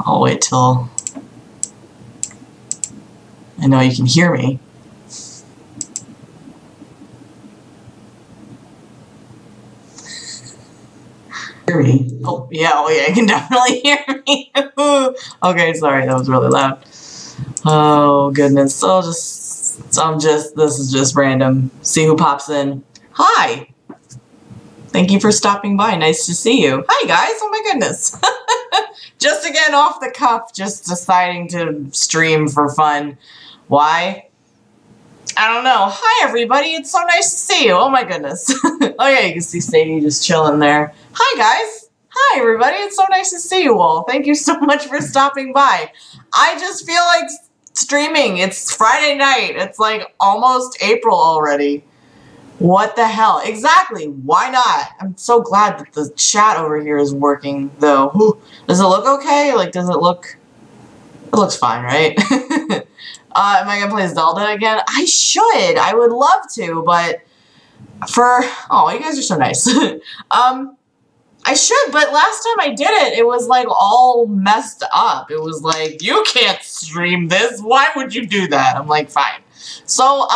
I'll wait till I know you can hear me. Hear me? Oh yeah, you can definitely hear me. Okay, sorry, that was really loud. Oh goodness, this is just random. See who pops in. Hi! Thank you for stopping by, nice to see you. Hi guys, oh my goodness. Just again off the cuff, just deciding to stream for fun. Why? I don't know. Hi everybody, it's so nice to see you. Oh my goodness. Oh yeah, you can see Sadie just chilling there. Hi guys. Hi everybody, it's so nice to see you all. Thank you so much for stopping by. I just feel like streaming. It's Friday night. It's like almost April already. What the hell? Exactly. Why not? I'm so glad that the chat over here is working though. Does it look okay? Like, does it look... It looks fine, right? Am I gonna play Zelda again? I should. I would love to, but oh, you guys are so nice. I should, but last time I did it, it was like all messed up. It was like, you can't stream this. Why would you do that? I'm like, fine. So,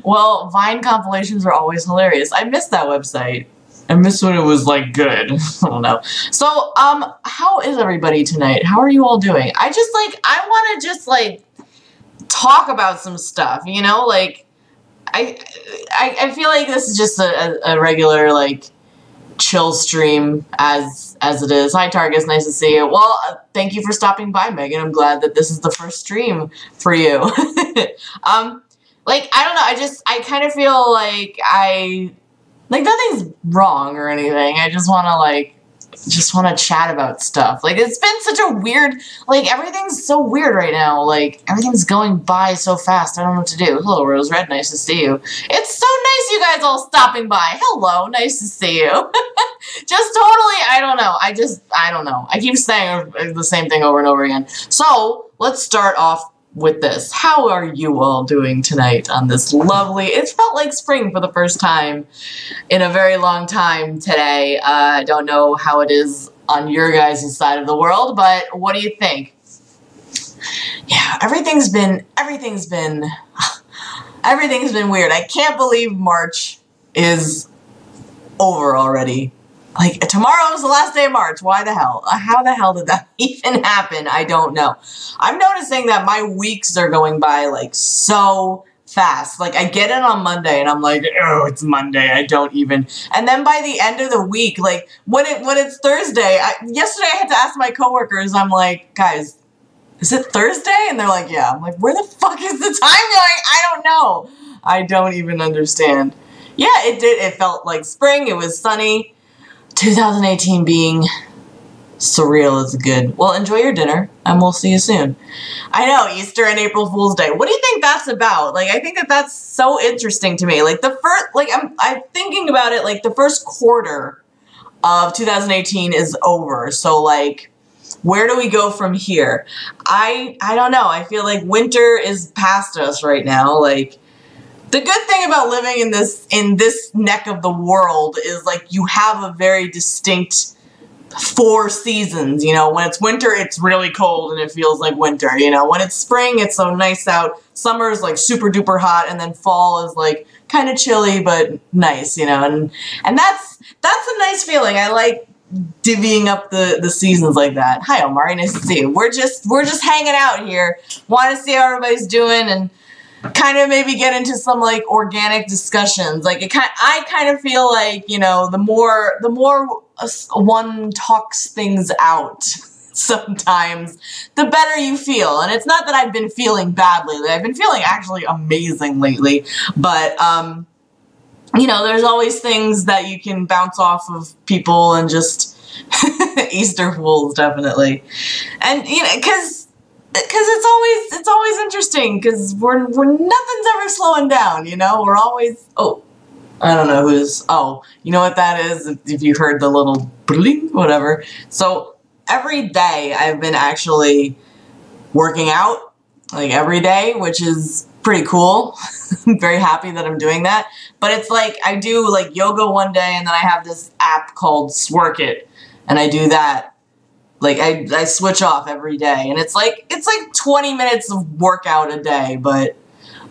well, Vine compilations are always hilarious. I miss that website. I miss when it was, like, good. I don't know. So, how is everybody tonight? How are you all doing? I want to just, like, talk about some stuff, you know? Like, I feel like this is just a regular, like, chill stream as it is. Hi, Targus. Nice to see you. Well, thank you for stopping by, Megan. I'm glad that this is the first stream for you. Like, I don't know. I kind of feel like like, nothing's wrong or anything. I just want to chat about stuff. Like, it's been such a weird, like, everything's so weird right now. Like, everything's going by so fast. I don't know what to do. Hello, Rose Red. Nice to see you. It's so nice you guys all stopping by. Hello. Nice to see you. Just totally, I don't know. I don't know. I keep saying the same thing over and over again. So, let's start off with this. How are you all doing tonight on this lovely, it felt like spring for the first time in a very long time today. I don't know how it is on your guys' side of the world, but what do you think? Yeah, everything's been weird. I can't believe March is over already. Like, tomorrow is the last day of March. Why the hell? How the hell did that even happen? I don't know. I'm noticing that my weeks are going by, like, so fast. Like, I get in on Monday, and I'm like, oh, it's Monday. I don't even... And then by the end of the week, like, when it's Thursday... yesterday, I had to ask my coworkers, I'm like, guys, is it Thursday? And they're like, yeah. I'm like, where the fuck is the time going? I don't know. I don't even understand. Yeah, it did. It felt like spring. It was sunny. 2018 being surreal is good. Well, enjoy your dinner, and we'll see you soon. I know, Easter and April Fool's Day. What do you think that's about? Like, I think that's so interesting to me. Like, I'm thinking about it, like, the first quarter of 2018 is over. So, like, where do we go from here? I don't know. I feel like winter is past us right now. Like, the good thing about living in this neck of the world is, like, you have a very distinct 4 seasons, you know. When it's winter, it's really cold and it feels like winter, you know. When it's spring, it's so nice out. Summer is, like, super duper hot, and then fall is, like, kind of chilly but nice, you know. And that's a nice feeling. I like divvying up the seasons like that. Hi, Omari. Nice to see you. We're just hanging out here. Want to see how everybody's doing and kind of maybe get into some, like, organic discussions. Like, I kind of feel like, you know, the more one talks things out sometimes, the better you feel. And it's not that I've been feeling bad lately. I've been feeling actually amazing lately. But, you know, there's always things that you can bounce off of people and just Easter fools, definitely. And, you know, because it's always interesting, because we're nothing's ever slowing down, you know. We're always, oh, I don't know who's, oh, you know what that is, if you heard the little bling, whatever. So every day I've been actually working out, like, every day, which is pretty cool. I'm very happy that I'm doing that. But it's like, I do, like, yoga one day, and then I have this app called Swork It, and I do that. Like, I switch off every day, and it's like 20 minutes of workout a day, but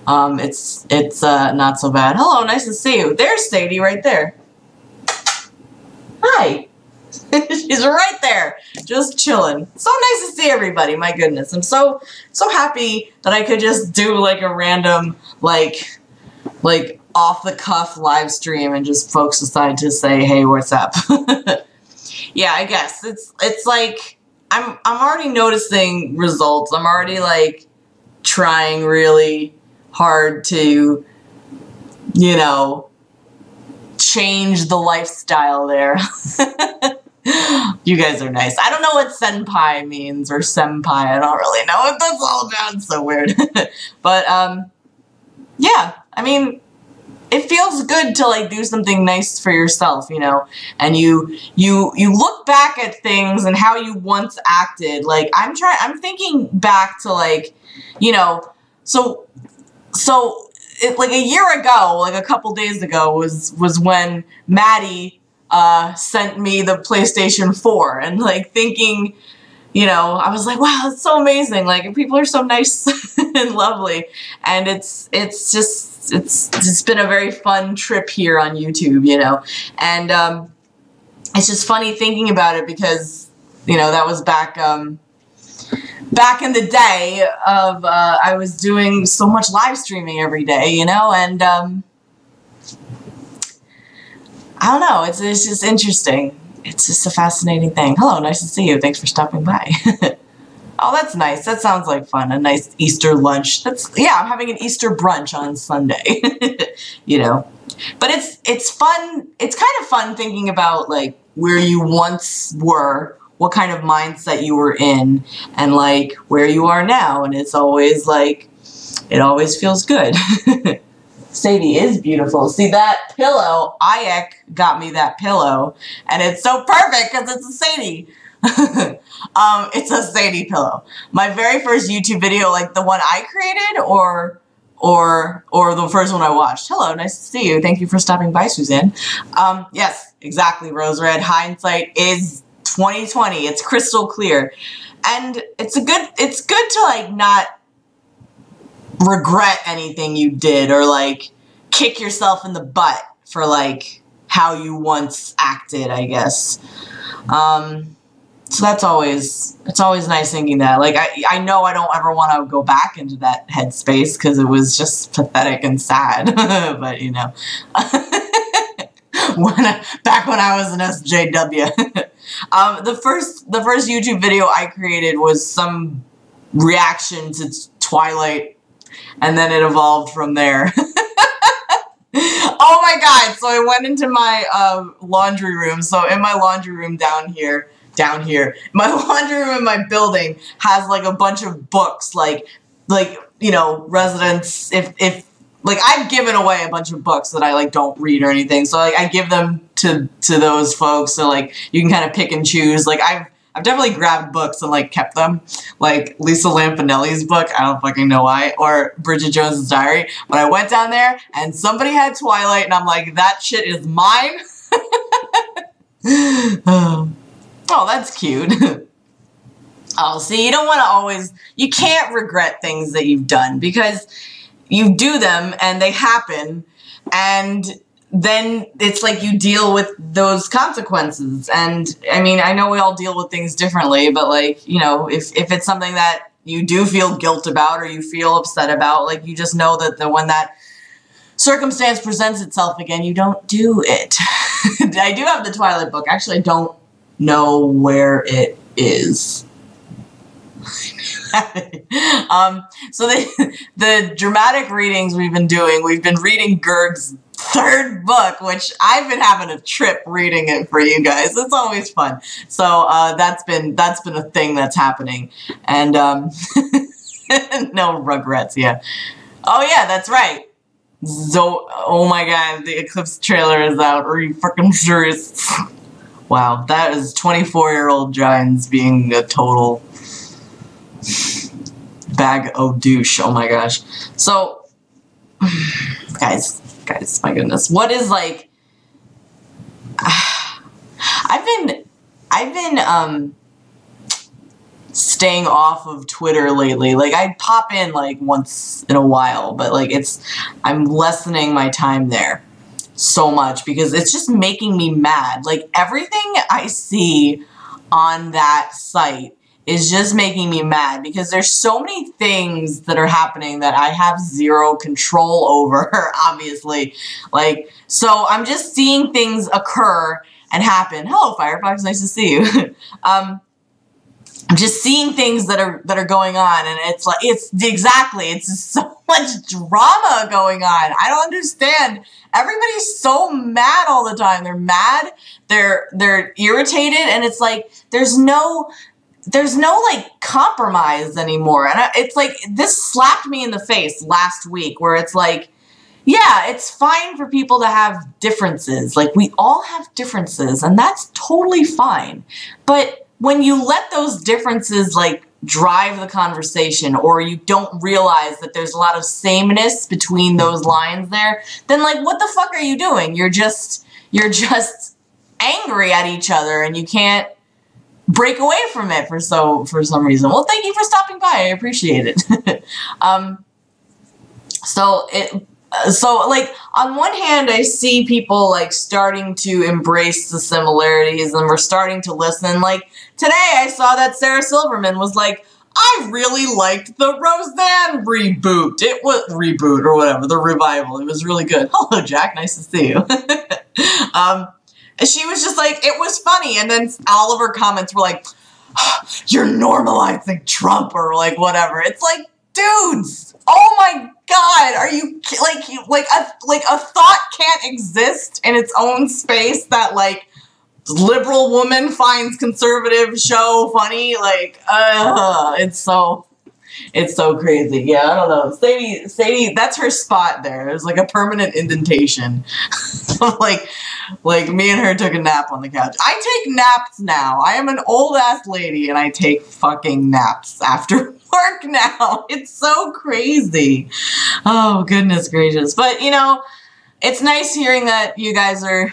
it's not so bad. Hello, nice to see you. There's Sadie right there. Hi. She's right there, just chilling. So nice to see everybody. My goodness, I'm so happy that I could just do like a random like off the cuff live stream and just folks decide to say, hey, what's up? Yeah, I guess it's like I'm already noticing results. I'm already like trying really hard to, you know, change the lifestyle there. You guys are nice. I don't know what senpai means or senpai. I don't really know what that's all about. It's so weird. But yeah, I mean, it feels good to like do something nice for yourself, you know, and you look back at things and how you once acted. Like I'm thinking back to like, you know, so like a year ago, like a couple days ago was when Maddie sent me the PlayStation 4, and like thinking, you know, I was like, wow, it's so amazing. Like people are so nice and lovely, and it's been a very fun trip here on YouTube, you know, and it's just funny thinking about it because, you know, that was back in the day of I was doing so much live streaming every day, you know, and I don't know, it's just interesting. It's just a fascinating thing. Hello, nice to see you. Thanks for stopping by. Oh, that's nice. That sounds like fun. A nice Easter lunch. Yeah, I'm having an Easter brunch on Sunday. You know. But it's fun. It's kind of fun thinking about like where you once were, what kind of mindset you were in, and like where you are now, and it's always like it always feels good. Sadie is beautiful. See that pillow? Ayek got me that pillow, and it's so perfect because it's a Sadie. It's a Sadie pillow. My very first YouTube video, like the one I created, or the first one I watched. Hello, nice to see you. Thank you for stopping by, Suzanne. Yes, exactly, Rose Red. Hindsight is 2020. It's crystal clear, and it's good to like not regret anything you did or like kick yourself in the butt for like how you once acted, I guess. So it's always nice thinking that. Like I know I don't ever want to go back into that headspace because it was just pathetic and sad. But you know, back when I was an SJW, the first YouTube video I created was some reaction to Twilight. And then it evolved from there. Oh my god, so I went into my laundry room. So in my laundry room down here, my laundry room in my building has like a bunch of books, like you know, residents, if like I've given away a bunch of books that I like don't read or anything. So like I give them to those folks, so like you can kind of pick and choose. Like I've definitely grabbed books and like kept them, like Lisa Lampanelli's book, I don't fucking know why, or Bridget Jones's Diary. But I went down there and somebody had Twilight and I'm like, that shit is mine. Oh, that's cute. Oh, see, you don't want to you can't regret things that you've done because you do them and they happen, and then it's like you deal with those consequences. And I mean, I know we all deal with things differently, but like, you know, if it's something that you do feel guilt about or you feel upset about, like you just know that when that circumstance presents itself again, you don't do it. I do have the Twilight book. Actually, I don't know where it is. So the dramatic readings we've been doing, we've been reading Gerg's third book, which I've been having a trip reading it for you guys. It's always fun. So that's been a thing that's happening. And no regrets, yeah. Oh yeah, that's right. Oh my god, the Eclipse trailer is out. Are you freaking serious? Wow, that is 24-year-old Giants being a total bag of douche. Oh my gosh. So, guys, my goodness. What is like, I've been staying off of Twitter lately. Like, I pop in like once in a while, but like I'm lessening my time there so much because it's just making me mad. Like, everything I see on that site is just making me mad because there's so many things that are happening that I have zero control over, obviously. Like, so I'm just seeing things occur and happen. Hello, Firefox, nice to see you. I'm just seeing things that are going on, and it's like, it's just so much drama going on. I don't understand. Everybody's so mad all the time. They're mad, they're irritated, and it's like there's no like compromise anymore. And it's like, this slapped me in the face last week, where it's like, yeah, it's fine for people to have differences. Like, we all have differences, and that's totally fine. But when you let those differences like drive the conversation, or you don't realize that there's a lot of sameness between those lines there, then like, what the fuck are you doing? You're just angry at each other, and you can't break away from it for some reason. Well, thank you for stopping by. I appreciate it. So like, on one hand, I see people like starting to embrace the similarities, and we're starting to listen. Like, today I saw that Sarah Silverman was like, I really liked the Roseanne reboot. It was reboot or whatever, the revival. It was really good. Hello, Jack. Nice to see you. And she was just like, it was funny. And then all of her comments were like, you're normalizing Trump, or like whatever. It's like, dudes, oh my God, are you like a thought can't exist in its own space that like liberal woman finds conservative show funny? Like, it's so crazy. Yeah, I don't know. Sadie, that's her spot there. There's like a permanent indentation. like me and her took a nap on the couch. I take naps now. I am an old ass lady, and I take fucking naps after work now. It's so crazy. Oh, goodness gracious. But, you know, it's nice hearing that you guys are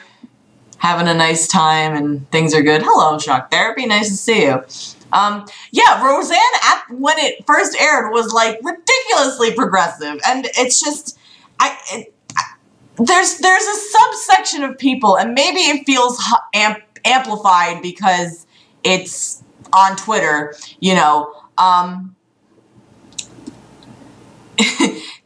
having a nice time and things are good. Hello, Shock Therapy. Nice to see you. Yeah, Roseanne, when it first aired, was like ridiculously progressive, and it's just, there's a subsection of people, and maybe it feels amplified because it's on Twitter, you know.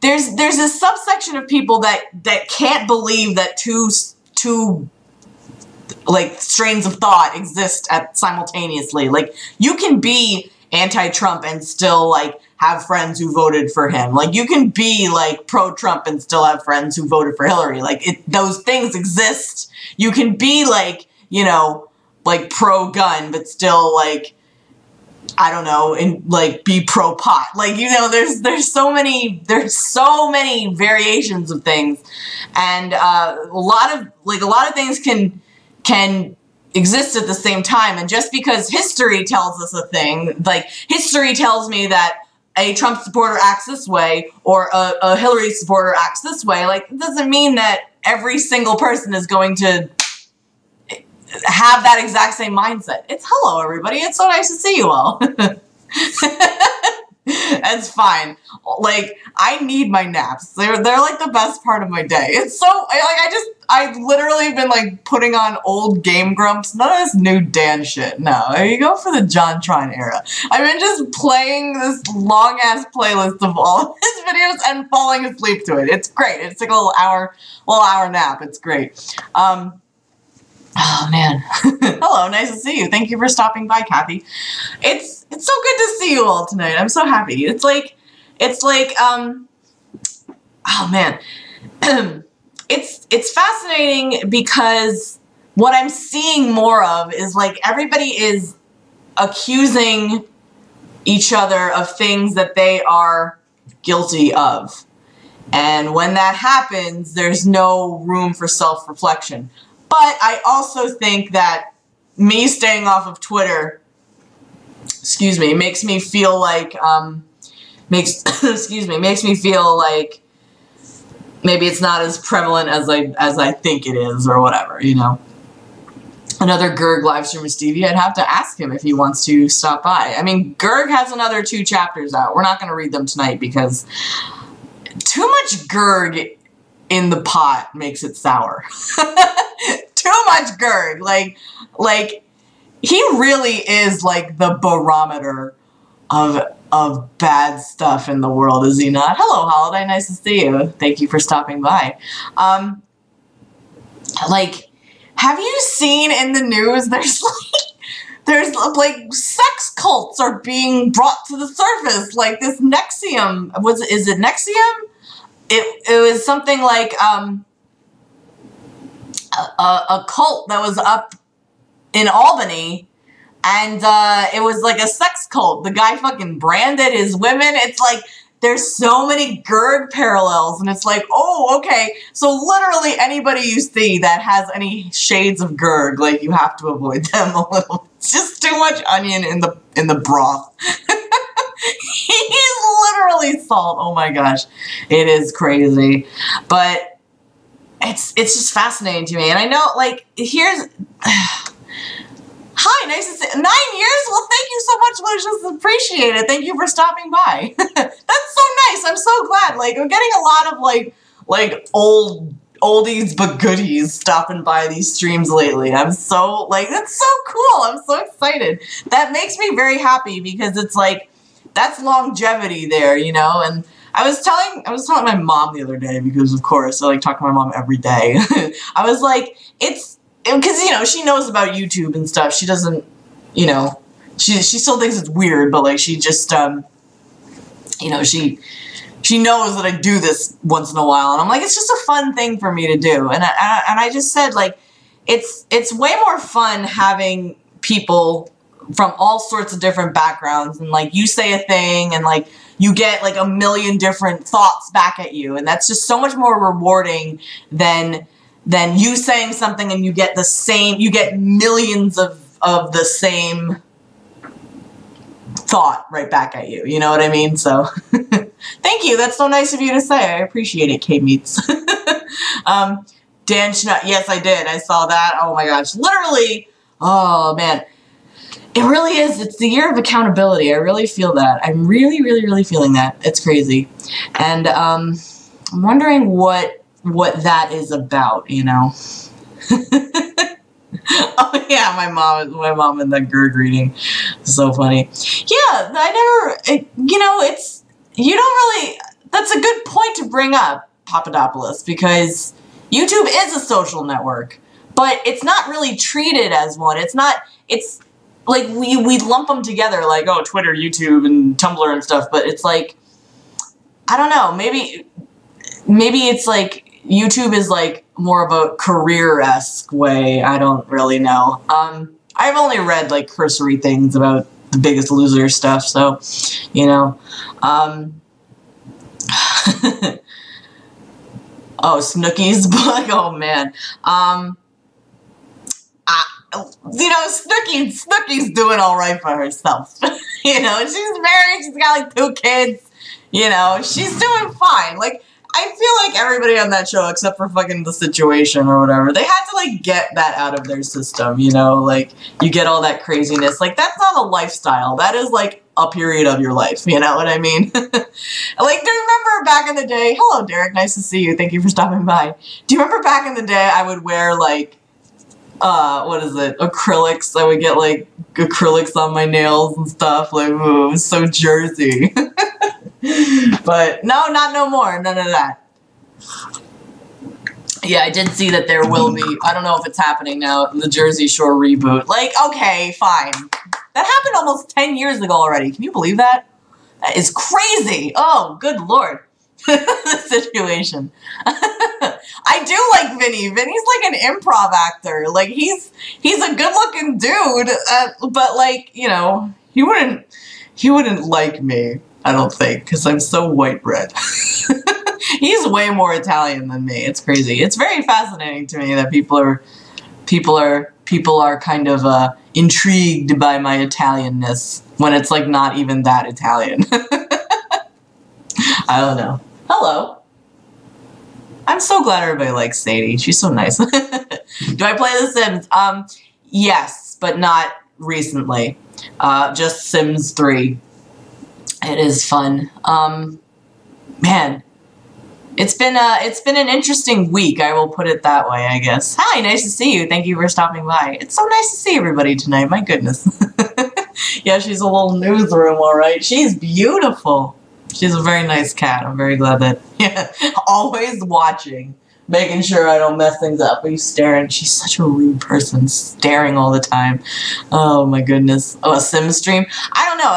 There's a subsection of people that can't believe that two like strains of thought exist simultaneously. Like, you can be anti-Trump and still like have friends who voted for him. Like, you can be like pro-Trump and still have friends who voted for Hillary. Like, those things exist. You can be like, you know, like pro-gun, but still like, I don't know, and like be pro-pot. Like, you know, there's so many variations of things, and a lot of things can exist at the same time. And just because history tells us a thing, like history tells me that a Trump supporter acts this way, or a Hillary supporter acts this way, like, it doesn't mean that every single person is going to have that exact same mindset. It's hello, everybody. It's so nice to see you all. That's fine. Like, I need my naps. They're like the best part of my day. It's so, like, I've literally been like putting on old Game Grumps. None of this new Dan shit. No, you go for the John Trine era. I've been just playing this long ass playlist of all of his videos and falling asleep to it. It's great. It's like a little hour nap. It's great. Oh man. Hello, nice to see you. Thank you for stopping by, Kathy. It's so good to see you all tonight. I'm so happy. It's like oh man. It's fascinating because what I'm seeing more of is like everybody is accusing each other of things that they are guilty of. And when that happens, there's no room for self-reflection. But I also think that me staying off of Twitter, excuse me, makes me feel like, makes me feel like maybe it's not as prevalent as I think it is, or whatever, you know. another Gerg live stream with Stevie, I'd have to ask him if he wants to stop by. I mean, Gerg has another 2 chapters out. We're not going to read them tonight because too much Gerg in the pot makes it sour. Too much Gerg. Like, he really is like the barometer of bad stuff in the world, is he not? Hello, Holiday. Nice to see you. Thank you for stopping by. Like, have you seen in the news there's like sex cults are being brought to the surface, like this Nexium, is it Nexium? It was something like a cult that was up in Albany, and it was like a sex cult. The guy fucking branded his women. It's like, there's so many Gerg parallels, and it's like, oh, okay. So literally anybody you see that has any shades of Gerg, like, you have to avoid them a little. It's just too much onion in the broth. He's literally salt. Oh my gosh. It is crazy. But it's just fascinating to me. And I know, like, here's... Hi, nice to see 9 years? Well, thank you so much, Lucius. Appreciate it. Thank you for stopping by. That's so nice. I'm so glad. Like, I'm getting a lot of, like oldies but goodies stopping by these streams lately. I'm so, like, that's so cool. I'm so excited. That makes me very happy because it's like, that's longevity there, you know? And I was telling my mom the other day, because of course I like talk to my mom every day. I was like, because, you know, she knows about YouTube and stuff. She doesn't, you know, she still thinks it's weird, but, like, she just, you know, she knows that I do this once in a while. And I'm like, it's just a fun thing for me to do. And I just said, like, it's way more fun having people from all sorts of different backgrounds. And, like, you say a thing and, like, you get, like, a million different thoughts back at you. And that's just so much more rewarding than you saying something and you get millions of the same thought right back at you. You know what I mean? So, thank you. That's so nice of you to say. I appreciate it, K-Meats. Dan Schnut. Yes, I did. I saw that. Oh my gosh. Literally. Oh man. It really is. It's the year of accountability. I really feel that. I'm really, really, really feeling that. It's crazy. And, I'm wondering what that is about, you know. Oh yeah, my mom in the Gerg reading. So funny. Yeah, you know, you don't really, that's a good point to bring up, Papadopoulos, because YouTube is a social network, but it's not really treated as one. It's like, we lump them together, like, oh, Twitter, YouTube, and Tumblr and stuff, but it's like, I don't know, maybe it's like, YouTube is like more of a career-esque way. I don't really know. I've only read like cursory things about The Biggest Loser stuff, so, you know. Oh, Snooki's book? Oh, man. You know, Snooki's doing all right for herself. You know, she's married, she's got like 2 kids. You know, she's doing fine. Like, I feel like everybody on that show, except for fucking The Situation or whatever, they had to, like, get that out of their system, you know? Like, you get all that craziness. Like, that's not a lifestyle. That is, like, a period of your life, you know what I mean? Like, do you remember back in the day, hello, Derek, nice to see you, thank you for stopping by. Do you remember back in the day I would wear, like, what is it, acrylics? I would get, like, acrylics on my nails and stuff, like, ooh, it was so Jersey. But no, not no more. None of that. Yeah, I did see that there will be, I don't know if it's happening now, the Jersey Shore reboot. Like, okay, fine. That happened almost 10 years ago already. Can you believe that? That is crazy. Oh, good Lord. The situation. I do like Vinny. Vinny's like an improv actor. Like, he's a good-looking dude, but, like, you know, he wouldn't like me. I don't think, because I'm so white bread. He's way more Italian than me. It's crazy. It's very fascinating to me that people are kind of intrigued by my Italianness when it's like not even that Italian. I don't know. Hello. I'm so glad everybody likes Sadie. She's so nice. Do I play The Sims? Yes, but not recently. Just Sims 3. It is fun. Man, it's been an interesting week. I will put it that way, I guess. Hi, nice to see you. Thank you for stopping by. It's so nice to see everybody tonight. My goodness. Yeah, she's a little newsroom, all right. She's beautiful. She's a very nice cat. I'm very glad that, yeah, always watching, making sure I don't mess things up. He's staring. She's such a rude person, staring all the time. Oh my goodness. Oh, a sim stream. I don't know.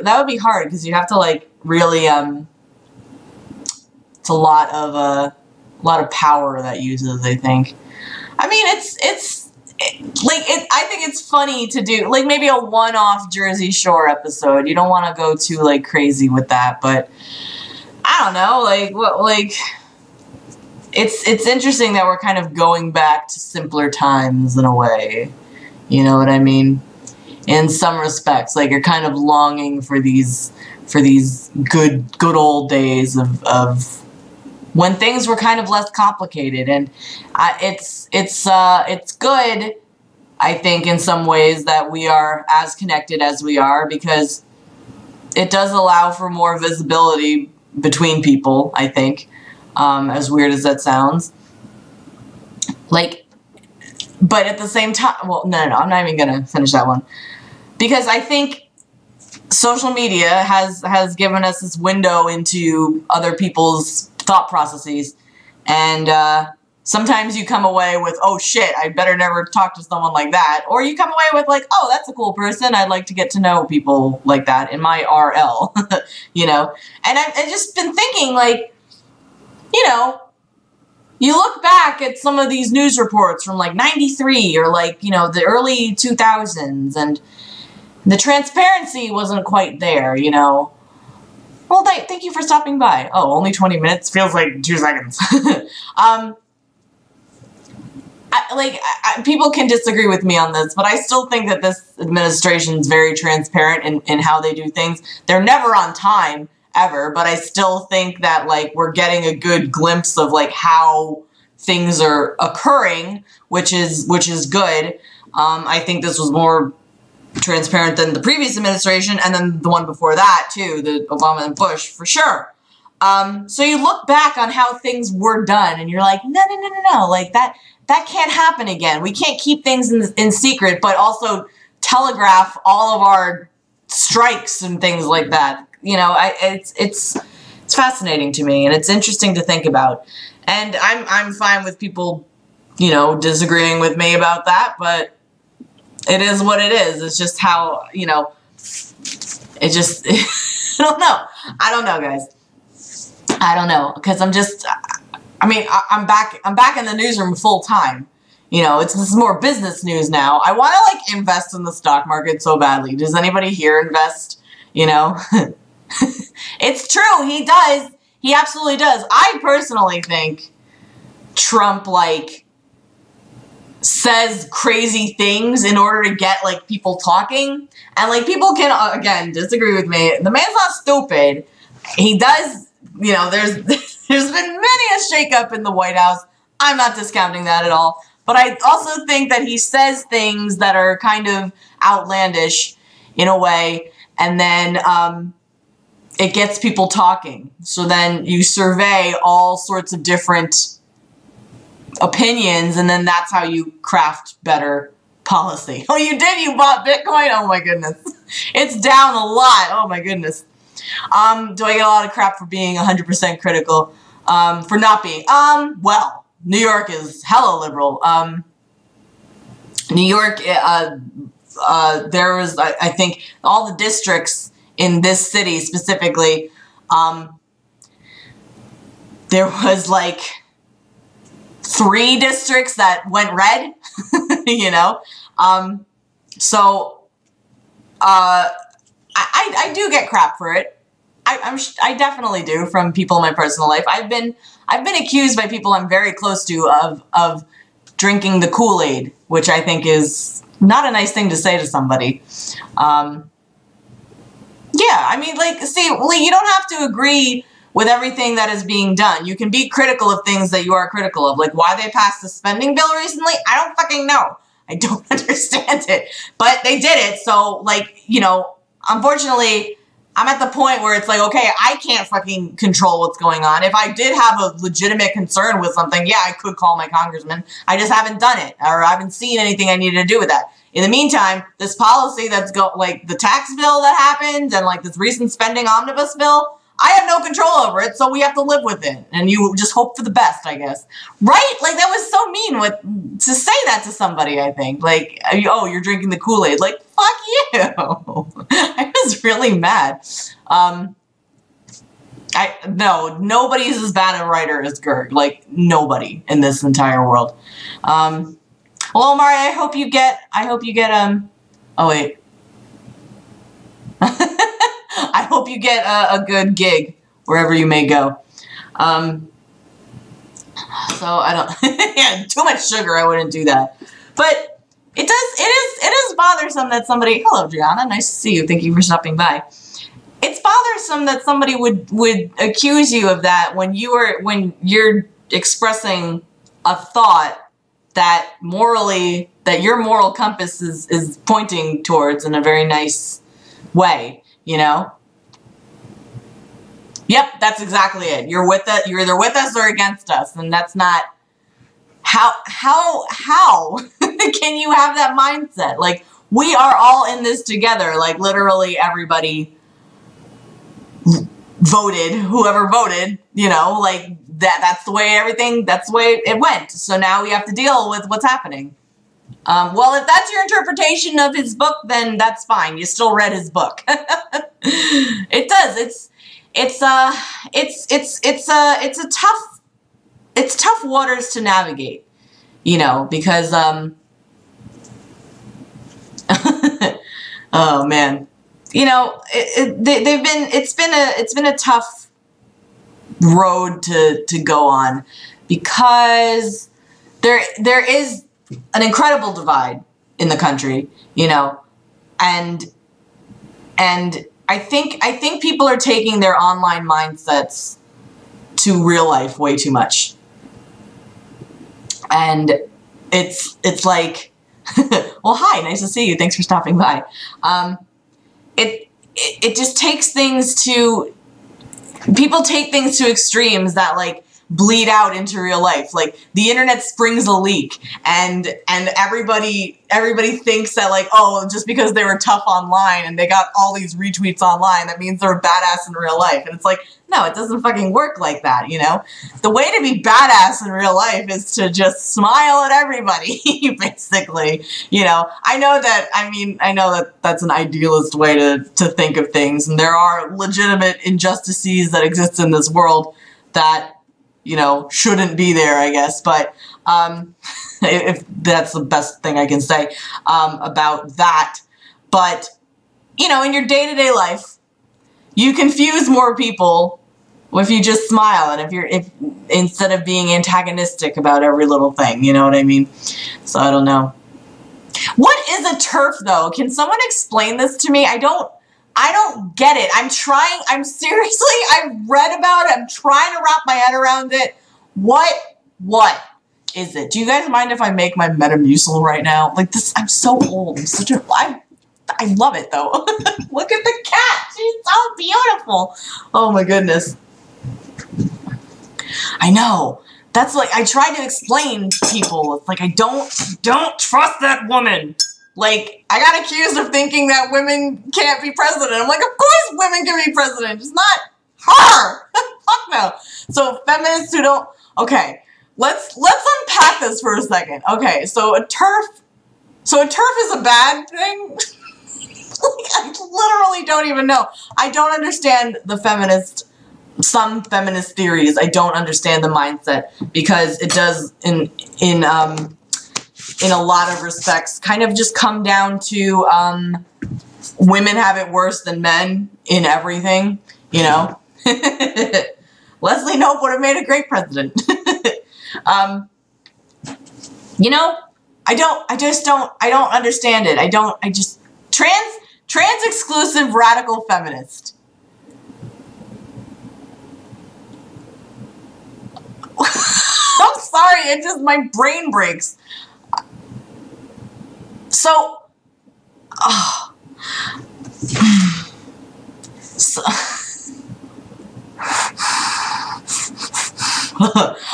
That would be hard because you have to like really It's a lot of power that uses. I think. I mean, I think it's funny to do, like, maybe a one-off Jersey Shore episode. You don't want to go too, like, crazy with that, but I don't know, it's interesting that we're kind of going back to simpler times in a way. You know what I mean? In some respects, like, you're kind of longing for these good old days of when things were kind of less complicated, and it's good, I think, in some ways that we are as connected as we are, because it does allow for more visibility between people, I think, as weird as that sounds. Like, but at the same time, well, no, I'm not even gonna finish that one, because I think social media has given us this window into other people's thought processes, and sometimes you come away with, oh shit, I better never talk to someone like that, or you come away with like, oh, that's a cool person, I'd like to get to know people like that in my RL. You know, and I've just been thinking, like, you know, you look back at some of these news reports from like 93 or like, you know, the early 2000s, and the transparency wasn't quite there, you know. Well, thank you for stopping by. Oh, only 20 minutes? Feels like 2 seconds. People can disagree with me on this, but I still think that this administration is very transparent in how they do things. They're never on time, ever, but I still think that, like, we're getting a good glimpse of, like, how things are occurring, which is good. I think this was more transparent than the previous administration, and then the one before that too, the Obama and Bush, for sure. So you look back on how things were done, and you're like, no, like that can't happen again. We can't keep things in secret, but also telegraph all of our strikes and things like that. You know, it's fascinating to me, and it's interesting to think about. And I'm fine with people, you know, disagreeing with me about that, but it is what it is. It's just how, you know, it just, I don't know, guys. I don't know, because I'm back in the newsroom full time. You know, this is more business news now. I want to, like, invest in the stock market so badly. Does anybody here invest? You know? It's true, he does. He absolutely does. I personally think Trump, like, says crazy things in order to get, like, people talking. And, like, people can, again, disagree with me. The man's not stupid. He does, you know, there's been many a shakeup in the White House. I'm not discounting that at all. But I also think that he says things that are kind of outlandish in a way, and then it gets people talking. So then you survey all sorts of different opinions, and then that's how you craft better policy. Oh, you did? You bought Bitcoin? Oh my goodness. It's down a lot. Oh my goodness. Do I get a lot of crap for being 100% critical? For not being? Well, New York is hella liberal. New York, there was, I think, all the districts in this city specifically, there was like 3 districts that went red, you know? So, I do get crap for it. I definitely do, from people in my personal life. I've been accused by people I'm very close to of drinking the Kool-Aid, which I think is not a nice thing to say to somebody. Yeah, I mean, like, see, you don't have to agree with everything that is being done. You can be critical of things that you are critical of. Like, why they passed the spending bill recently, I don't fucking know. I don't understand it. But they did it. So, like, you know, unfortunately, I'm at the point where it's like, okay, I can't fucking control what's going on. If I did have a legitimate concern with something, yeah, I could call my congressman. I just haven't done it, or I haven't seen anything I needed to do with that. In the meantime, this policy that's like the tax bill that happened and like this recent spending omnibus bill, I have no control over it, so we have to live with it. And you just hope for the best, I guess. Right? Like, that was so mean to say that to somebody, I think. Like, oh, you're drinking the Kool-Aid. Like, fuck you. I was really mad. No, nobody's as bad a writer as Gert. Like, nobody in this entire world. Well, Omari, I hope you get, oh, wait. I hope you get a good gig wherever you may go. So I don't, yeah, too much sugar, I wouldn't do that. But it is bothersome that somebody, hello, Gianna, nice to see you, thank you for stopping by. It's bothersome that somebody would accuse you of that when you're expressing a thought that morally, that your moral compass is pointing towards in a very nice way, you know? Yep, that's exactly it. You're either with us or against us, and that's not how can you have that mindset? Like, we are all in this together. Like, literally everybody voted, whoever voted, you know, like that's the way that's the way it went. So now we have to deal with what's happening. Well, if that's your interpretation of his book, then that's fine. You still read his book. It does. It's tough waters to navigate, you know, because, oh man, you know, it's been a tough road to go on, because there is an incredible divide in the country, you know, and I think people are taking their online mindsets to real life way too much. And it's like, well, hi, nice to see you. Thanks for stopping by. It just takes things to, people take things to extremes that like bleed out into real life. Like, the internet springs a leak, and everybody thinks that, like, oh, just because they were tough online and they got all these retweets online, that means they're badass in real life. And it's like, no, it doesn't fucking work like that, you know? The way to be badass in real life is to just smile at everybody, basically, you know? I know that that's an idealist way to think of things, and there are legitimate injustices that exist in this world that, you know, shouldn't be there, I guess. But if that's the best thing I can say about that. But, you know, in your day-to-day life, you confuse more people if you just smile, and if instead of being antagonistic about every little thing, you know what I mean? So I don't know. What is a TERF, though? Can someone explain this to me? I don't get it. I've read about it. I'm trying to wrap my head around it. What is it? Do you guys mind if I make my Metamucil right now? Like this, I'm so old. I love it though. Look at the cat. She's so beautiful. Oh my goodness. I know. That's like, I try to explain to people. It's like, I don't trust that woman. Like, I got accused of thinking that women can't be president. I'm like, of course women can be president, just not her. Fuck no. So feminists who don't, okay, let's unpack this for a second. Okay, so a TERF is a bad thing? Like, I literally don't even know. I don't understand some feminist theories. I don't understand the mindset, because it does in a lot of respects kind of just come down to women have it worse than men in everything, you know? Leslie Knope would have made a great president. You know, I don't understand it. Trans exclusive radical feminist. I'm sorry, my brain breaks. So, so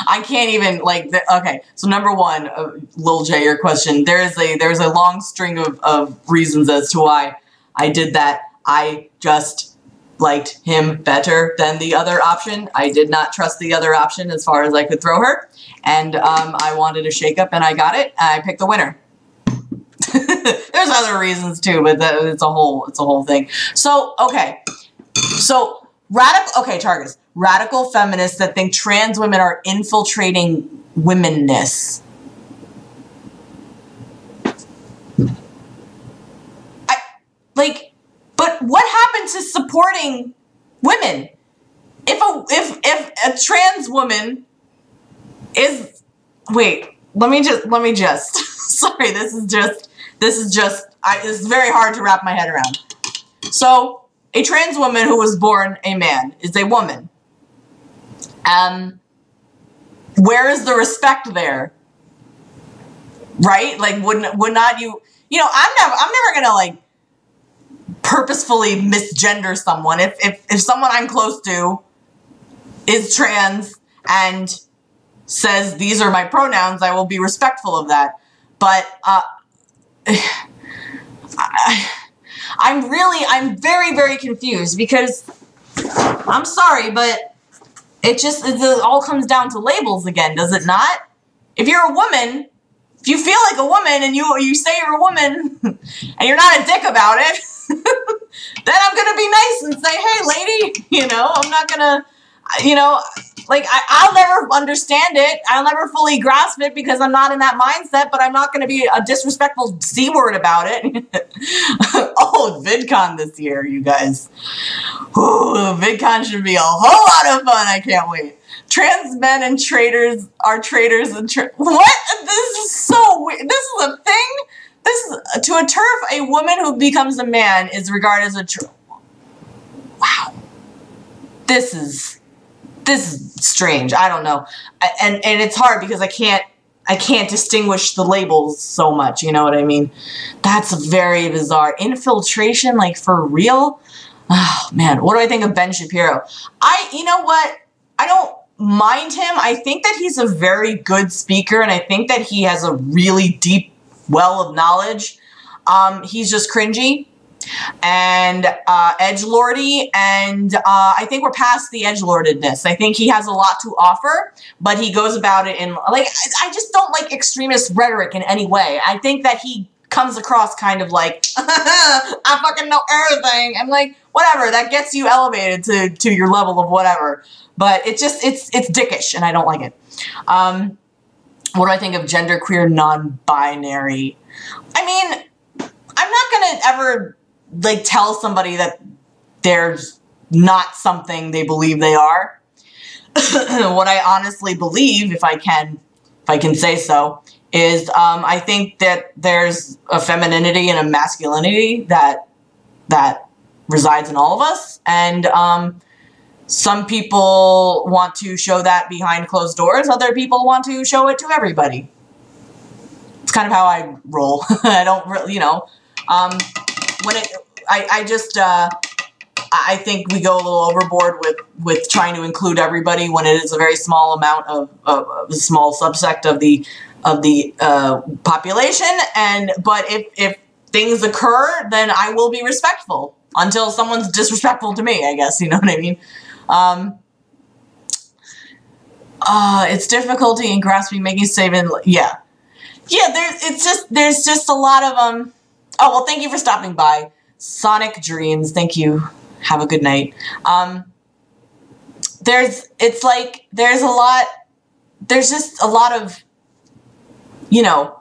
I can't even, like, okay, so number one, Lil J, your question, there's a long string of reasons as to why I did that. I just liked him better than the other option. I did not trust the other option as far as I could throw her, and I wanted a shakeup, and I got it, and I picked the winner. There's other reasons too, but it's a whole thing. So, okay. So, targets. Radical feminists that think trans women are infiltrating womenness. But what happened to supporting women? If a trans woman is, wait, let me just, sorry, this is very hard to wrap my head around. So, a trans woman who was born a man is a woman. Where is the respect there? Right? Like, would not you know, I'm never gonna, like, purposefully misgender someone. If someone I'm close to is trans and says these are my pronouns, I will be respectful of that. But I'm very, very confused because I'm sorry, but it all comes down to labels again, does it not? If you're a woman, if you feel like a woman and you say you're a woman and you're not a dick about it, then I'm gonna be nice and say, hey, lady, you know, I'm not gonna, you know, like, I'll never understand it. I'll never fully grasp it because I'm not in that mindset, but I'm not going to be a disrespectful C-word about it. Oh, VidCon this year, you guys. Ooh, VidCon should be a whole lot of fun. I can't wait. Trans men and traitors are traitors and what? This is so weird. This is a thing? To a TERF, a woman who becomes a man is regarded as a wow. This is strange. I don't know. And it's hard because I can't distinguish the labels so much, you know what I mean? That's very bizarre. Infiltration, like, for real? Oh, man. What do I think of Ben Shapiro? You know what? I don't mind him. I think that he's a very good speaker, and I think that he has a really deep well of knowledge. He's just cringy and edgelordy, and I think we're past the edgelordedness. I think he has a lot to offer, but he goes about it in, like, I just don't like extremist rhetoric in any way. I think that he comes across kind of like, I fucking know everything. I'm like, whatever, that gets you elevated to your level of whatever. But it's dickish, and I don't like it. What do I think of genderqueer non-binary? I mean, I'm not gonna ever, like, tell somebody that there's not something they believe they are. What I honestly believe, if I can say so, is I think that there's a femininity and a masculinity that resides in all of us, and some people want to show that behind closed doors. Other people want to show it to everybody. It's kind of how I roll. I don't really, you know, I think we go a little overboard with trying to include everybody when it is a very small amount of a small subsect of the population. But if things occur, then I will be respectful until someone's disrespectful to me, I guess, you know what I mean? It's difficulty in grasping, making statement. Yeah, there's just a lot of oh, well, thank you for stopping by. Sonic Dreams, thank you. Have a good night. There's just a lot of, you know,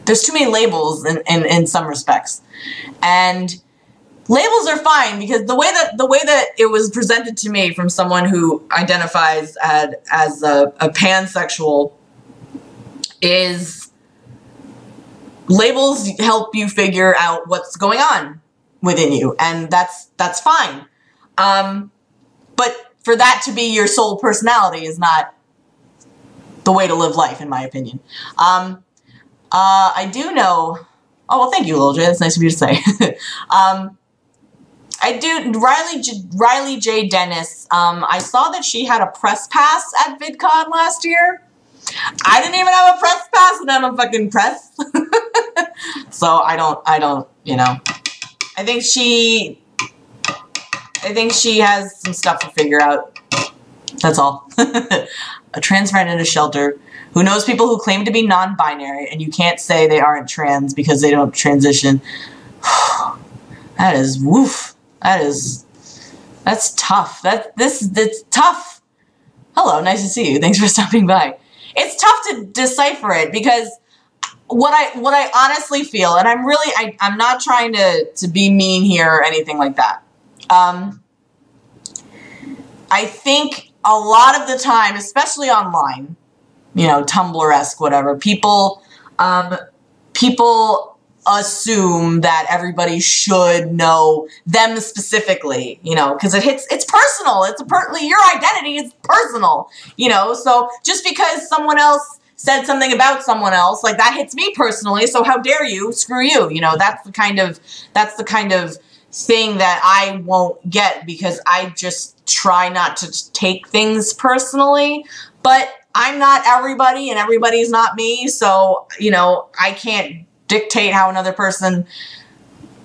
there's too many labels in some respects. And labels are fine because the way that it was presented to me from someone who identifies as a pansexual is labels help you figure out what's going on within you, and that's fine. But for that to be your sole personality is not the way to live life, in my opinion. I do know, oh, well, thank you, Lil J, that's nice of you to say. I do, Riley J. Dennis, I saw that she had a press pass at VidCon last year. I didn't even have a press pass, and I'm a fucking press. So I don't, you know, I think she has some stuff to figure out. That's all. A trans friend in a shelter who knows people who claim to be non-binary, and you can't say they aren't trans because they don't transition. That is woof. That's tough. That's tough. Hello, nice to see you. Thanks for stopping by. It's tough to decipher it because what I honestly feel, and I'm not trying to be mean here or anything like that. I think a lot of the time, especially online, you know, Tumblr-esque, whatever, people assume that everybody should know them specifically, you know, because it's personal. Your identity is personal, you know, so just because someone else said something about someone else, like, that hits me personally, so how dare you, screw you, you know, that's the kind of thing that I won't get, because I just try not to take things personally, but I'm not everybody and everybody's not me, so, you know, I can't dictate how another person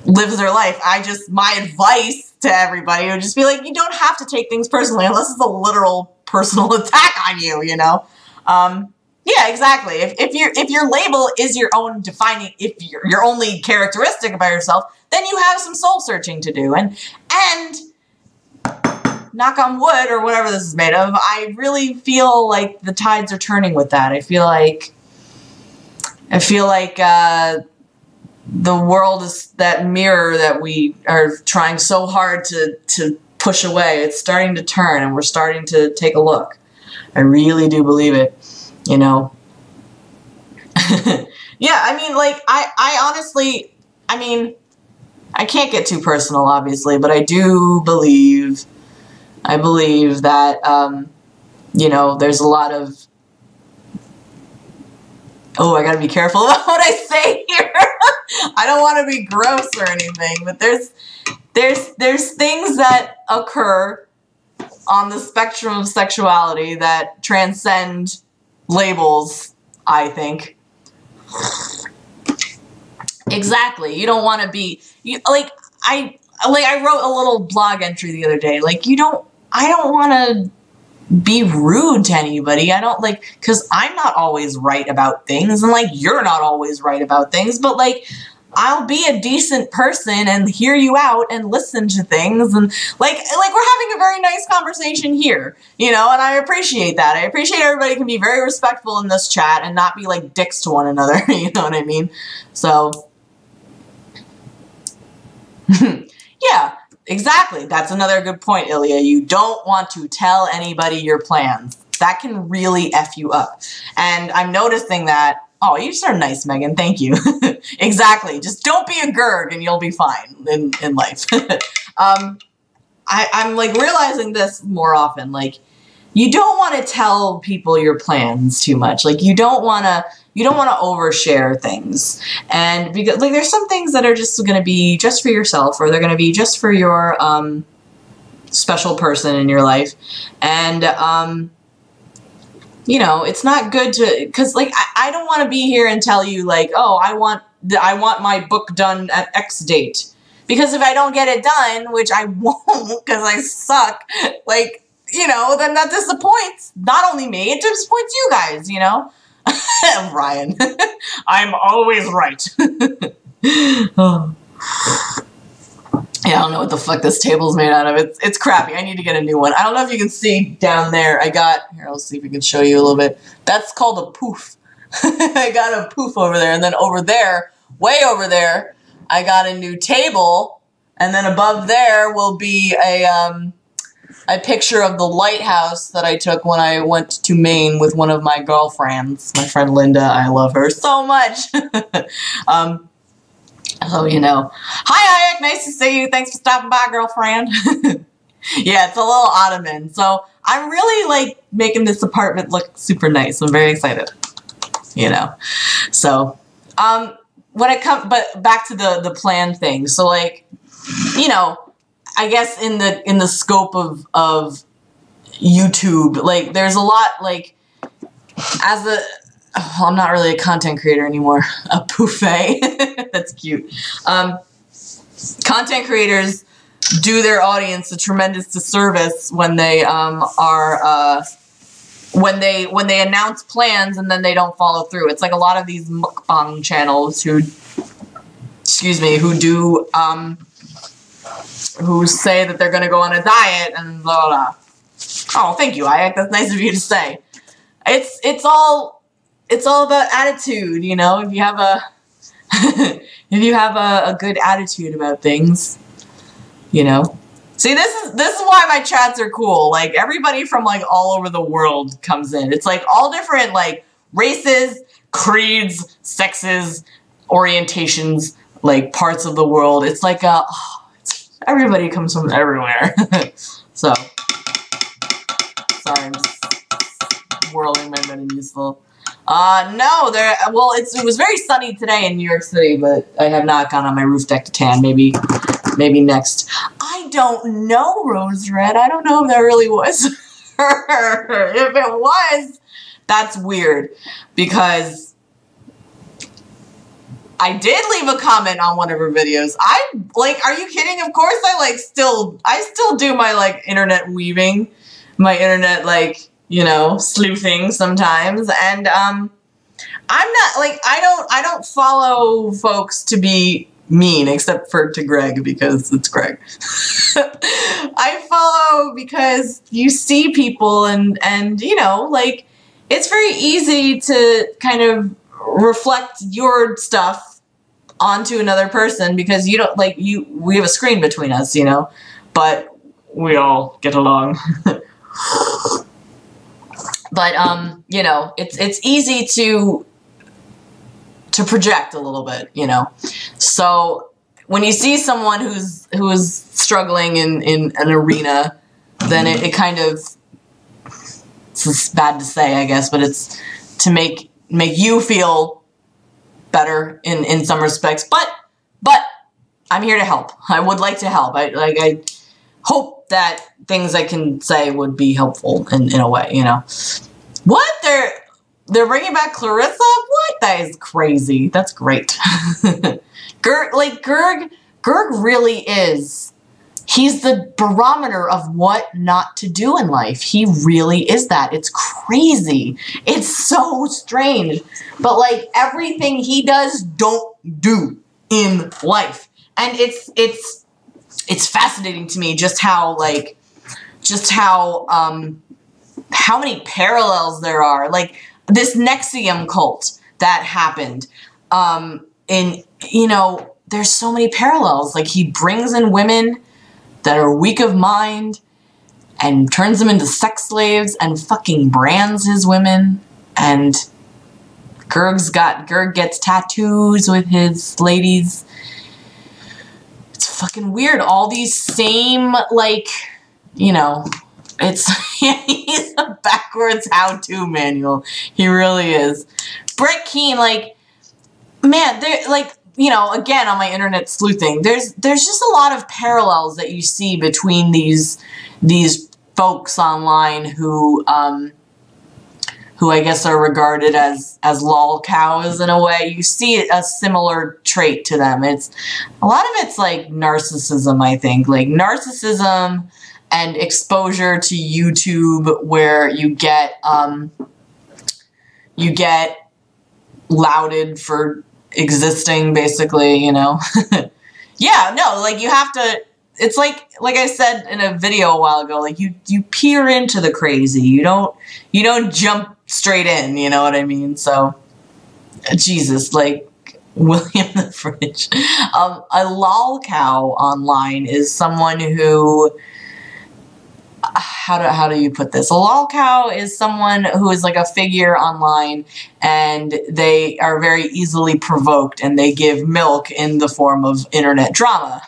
lives their life. My advice to everybody would just be like, you don't have to take things personally unless it's a literal personal attack on you, you know? Yeah, exactly. If your label is your own defining, if your only characteristic about yourself, then you have some soul searching to do. And knock on wood, or whatever this is made of, I really feel like the tides are turning with that. I feel like the world is that mirror that we are trying so hard to push away. It's starting to turn, and we're starting to take a look. I really do believe it, you know. Yeah, I mean, like, I honestly, I mean, I can't get too personal, obviously, but I believe that, you know, there's a lot of, oh, I gotta be careful about what I say here. I don't want to be gross or anything, but there's things that occur on the spectrum of sexuality that transcend labels, I think. Exactly. You don't want to be, I wrote a little blog entry the other day, like, I don't want to be rude to anybody. I don't, like, because I'm not always right about things, and, like, you're not always right about things, but, like, I'll be a decent person and hear you out and listen to things, and, like we're having a very nice conversation here, you know, and I appreciate that. I appreciate everybody can be very respectful in this chat and not be, like, dicks to one another, you know what I mean? So, yeah. Exactly. That's another good point, Ilya. You don't want to tell anybody your plans. That can really F you up. And I'm noticing that, oh, you're so nice, Megan. Thank you. Exactly. Just don't be a Gerg and you'll be fine in life. I'm like realizing this more often. Like, you don't want to tell people your plans too much. Like, you don't want to overshare things. And because, like, there's some things that are just going to be just for yourself, or they're going to be just for your special person in your life. And you know, it's not good to, because, like, I don't want to be here and tell you, like, oh, I want my book done at X date, because if I don't get it done, which I won't because I suck, like, you know, then that disappoints not only me, it disappoints you guys, you know. Ryan, I'm always right. Oh. Yeah, I don't know what the fuck this table's made out of. It's crappy. I need to get a new one. I don't know if you can see down there. Here, I'll see if we can show you a little bit. That's called a poof. I got a poof over there, and then over there, way over there, I got a new table, and then above there will be a picture of the lighthouse that I took when I went to Maine with one of my girlfriends. My friend Linda, I love her so much. So, you know. Hi, Hayek, nice to see you. Thanks for stopping by, girlfriend. Yeah, it's a little ottoman. So I'm really, like, making this apartment look super nice. I'm very excited. You know. So, When it comes, but back to the plan thing. So like, you know, I guess in the scope of YouTube, like there's a lot, like, as a, oh, I'm not really a content creator anymore. A buffet. That's cute. Content creators do their audience a tremendous disservice when they when they announce plans and then they don't follow through. It's like a lot of these mukbang channels who, excuse me, who do who say that they're gonna go on a diet and blah blah. Oh, thank you, Ayak. That's nice of you to say. It's all about attitude, you know. If you have a if you have a good attitude about things, you know. See, this is why my chats are cool. Like, everybody from, like, all over the world comes in. It's, like, all different, like, races, creeds, sexes, orientations, like, parts of the world. It's like, everybody comes from everywhere. So, sorry, I'm just whirling my Metamucil. No, well, it was very sunny today in New York City, but I have not gone on my roof deck to tan. Maybe next. I don't know, Rose Red. I don't know if that really was her. If it was, that's weird, because I did leave a comment on one of her videos. Like, are you kidding? Of course I still do my, like, internet weaving, my internet, like, you know, sleuthing sometimes, and I'm not, like, I don't follow folks to be mean, except to Greg, because it's Greg. I follow because you see people and you know, like, it's very easy to kind of reflect your stuff onto another person, because you don't, like, we have a screen between us, you know, but we all get along. But you know, it's easy to project a little bit, you know. So when you see someone who's struggling in an arena, then it kind of, it's bad to say, I guess, but it's to make you feel better in some respects. But I'm here to help. I would like to help. I hope that things I can say would be helpful in a way, you know. What? They're bringing back Clarissa? What? That is crazy. That's great. Gerg really is. He's the barometer of what not to do in life. He really is that. It's crazy. It's so strange. But, like, everything he does, don't do in life. And it's fascinating to me just how many parallels there are. Like, this Nexium cult that happened, you know, there's so many parallels. Like, he brings in women that are weak of mind and turns them into sex slaves and fucking brands his women. And Gerg gets tattoos with his ladies. It's fucking weird. All these same, like, you know, he's a backwards how-to manual. He really is. Brett Keane, like, man, like, you know, again, on my internet sleuthing, there's just a lot of parallels that you see between these folks online who I guess are regarded as lol cows in a way. You see a similar trait to them. A lot of it's like narcissism, I think. Like, narcissism and exposure to YouTube, where you get lauded for existing, basically, you know. Yeah, no, like, you have to, it's like I said in a video a while ago, like, you peer into the crazy. You don't jump straight in, you know what I mean? So, Jesus, like, William the Fridge. A lol cow online is someone who, how do you put this? A lol cow is someone who is like a figure online, and they are very easily provoked, and they give milk in the form of internet drama.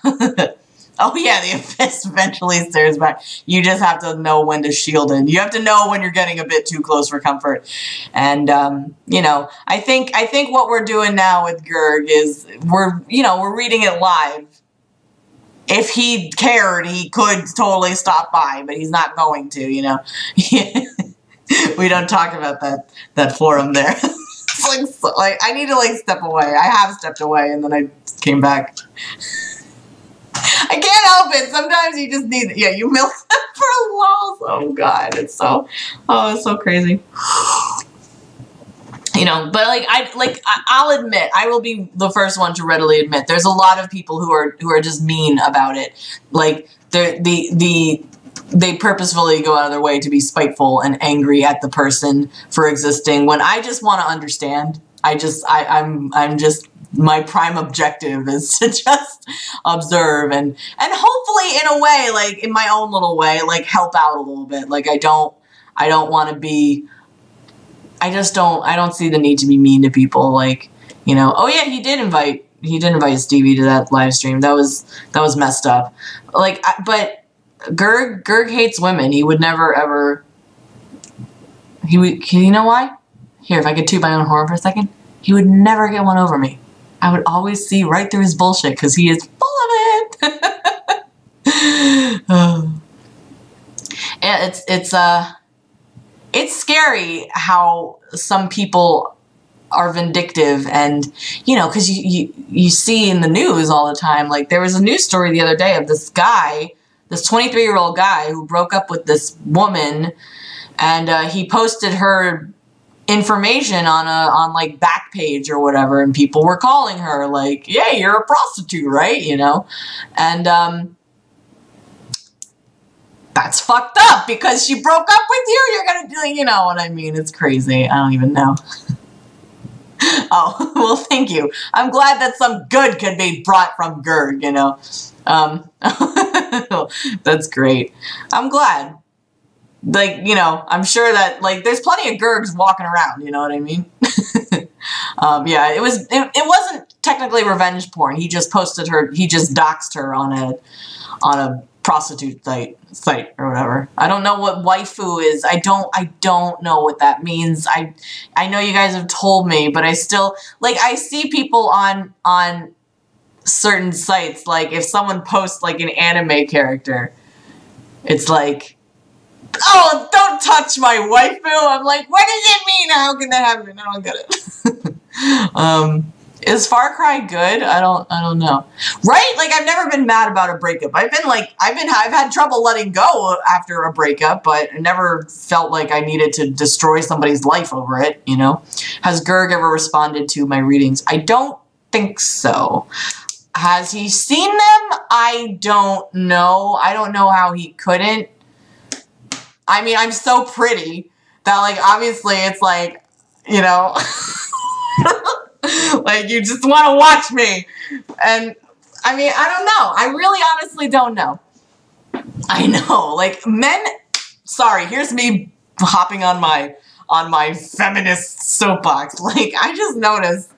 Oh yeah, the abyss eventually stares back. You just have to know when to shield it. You have to know when you're getting a bit too close for comfort. And you know, I think what we're doing now with Gerg is we're reading it live. If he cared, he could totally stop by, but he's not going to, you know. We don't talk about that forum there. It's like I need to like step away. I have stepped away and then I came back. I can't help it. Sometimes you just need, yeah, you milk them for lols. Oh God, it's so crazy. You know, but I'll admit, I will be the first one to readily admit, there's a lot of people who are just mean about it. Like they purposefully go out of their way to be spiteful and angry at the person for existing when I just want to understand. I'm just, my prime objective is to just observe and hopefully in a way, like in my own little way, like help out a little bit. Like I don't want to be, I don't see the need to be mean to people. Like, you know, oh yeah, he did invite Stevie to that live stream. That was messed up. Like, but Gerg hates women. He would never ever, you know why? Here, if I could toot my own horn for a second, he would never get one over me. I would always see right through his bullshit because he is full of it. Yeah, it's scary how some people are vindictive, and you know, because you see in the news all the time. Like there was a news story the other day of this guy, this 23-year-old guy who broke up with this woman, and he posted her information on like Backpage or whatever, and people were calling her like, yeah, you're a prostitute, right? You know, and that's fucked up because she broke up with you. You're gonna do, you know what I mean? It's crazy. I don't even know. Oh, well, thank you. I'm glad that some good can be brought from Gerg, you know. That's great. I'm glad. Like, you know, I'm sure that, like, there's plenty of Gergs walking around, you know what I mean? Yeah, it wasn't technically revenge porn. He just posted her, he just doxed her on a prostitute site or whatever. I don't know what waifu is. I don't know what that means. I know you guys have told me, but I still, like, I see people on certain sites, like, if someone posts, like, an anime character, it's like, oh, don't touch my waifu. I'm like, what does it mean? How can that happen? I don't get it. Is Far Cry good? I don't know. Right? Like, I've never been mad about a breakup. I've had trouble letting go after a breakup, but I never felt like I needed to destroy somebody's life over it, you know? Has Gerg ever responded to my readings? I don't think so. Has he seen them? I don't know. I don't know how he couldn't. I mean, I'm so pretty that, like, obviously it's like, you know, like, you just want to watch me. And, I mean, I don't know. I really honestly don't know. I know. Like, men, sorry, here's me hopping on my feminist soapbox. Like, I just noticed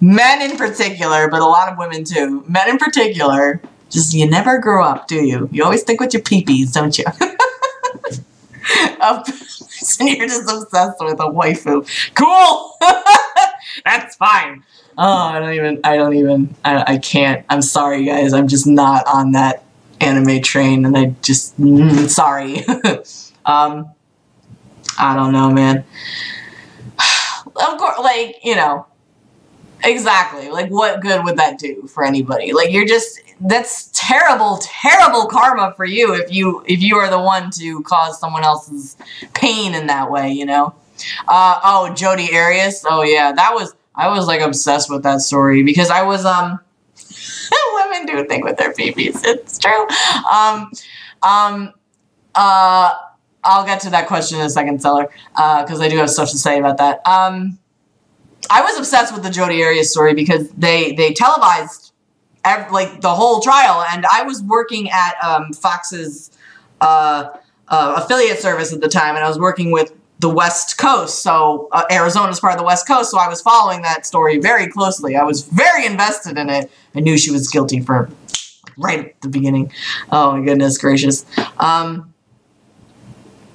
men in particular, but a lot of women too, men in particular, just, you never grow up, do you? You always think with your peepees, don't you? And you're just obsessed with a waifu. Cool! That's fine. Oh, I can't. I'm sorry, guys. I'm just not on that anime train, and I just, sorry. I don't know, man. Of course, like, you know, exactly. Like, what good would that do for anybody? Like, you're just, that's terrible, terrible karma for you if you are the one to cause someone else's pain in that way, you know? Oh, Jodi Arias. Oh, yeah, I was, like, obsessed with that story because I was, women do think with their peepees. It's true. I'll get to that question in a second, Seller, because I do have stuff to say about that. I was obsessed with the Jodi Arias story because they televised like the whole trial, and I was working at Fox's affiliate service at the time, and I was working with the West Coast, so Arizona is part of the West Coast, so I was following that story very closely. I was very invested in it. I knew she was guilty for right at the beginning. Oh my goodness gracious.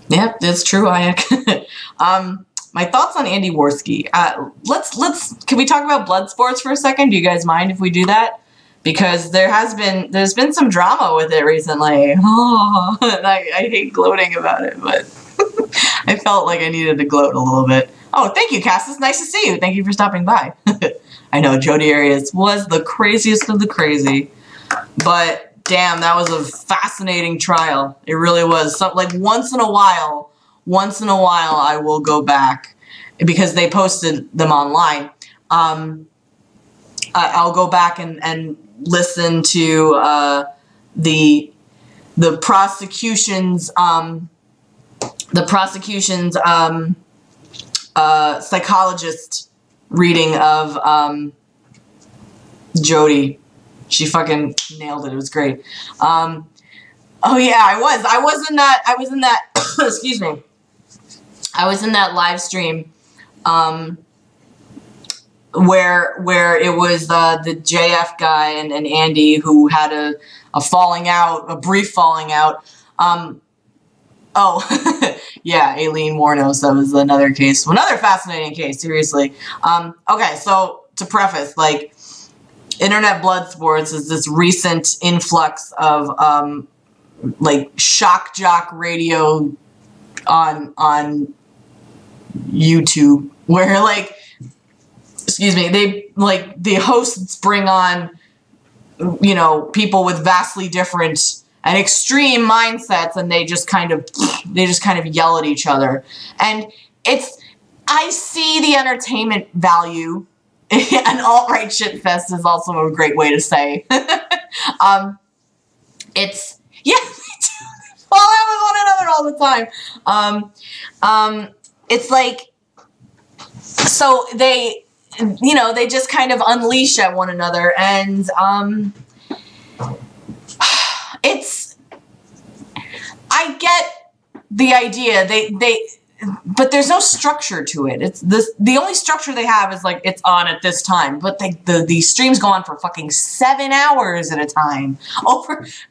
Yep, it's true, Hayek. My thoughts on Andy Worski. Can we talk about blood sports for a second? Do you guys mind if we do that? Because there's been some drama with it recently. Oh, and I hate gloating about it, but I felt like I needed to gloat a little bit. Oh, thank you, Cass. It's nice to see you. Thank you for stopping by. I know Jody Arias was the craziest of the crazy, but damn, that was a fascinating trial. It really was. So, like once in a while, I will go back because they posted them online. I'll go back and listen to the prosecution's psychologist reading of Jody. She fucking nailed it. It was great. Oh yeah, I was in that excuse me. I was in that live stream where it was the JF guy and Andy who had a falling out, a brief falling out. Oh, yeah, Aileen Warnos, that was another case. Another fascinating case, seriously. Okay, so to preface, like, internet blood sports is this recent influx of, like, shock jock radio on YouTube, where, like, excuse me, the hosts bring on, you know, people with vastly different and extreme mindsets, and they just kind of yell at each other. And I see the entertainment value. An alt-right shit fest is also a great way to say. It's, yeah, fall out with one another all the time. It's like, so they, you know, they just kind of unleash at one another, and I get the idea. But there's no structure to it. It's the only structure they have is like it's on at this time, but the streams go on for fucking 7 hours at a time.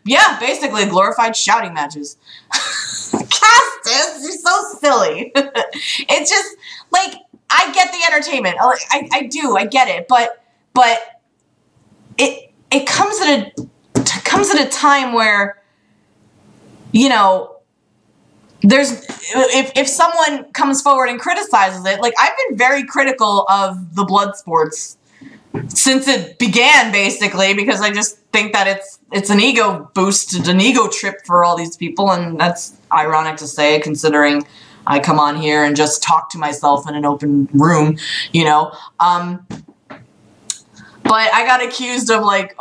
Yeah, basically glorified shouting matches. Castus, you're so silly. It's just like, I get the entertainment. I do, I get it, but it comes at a time where, you know, if someone comes forward and criticizes it, like, I've been very critical of the blood sports since it began, basically, because I just think that it's an ego boost, an ego trip for all these people, and that's ironic to say, considering I come on here and just talk to myself in an open room, you know. But I got accused of, like,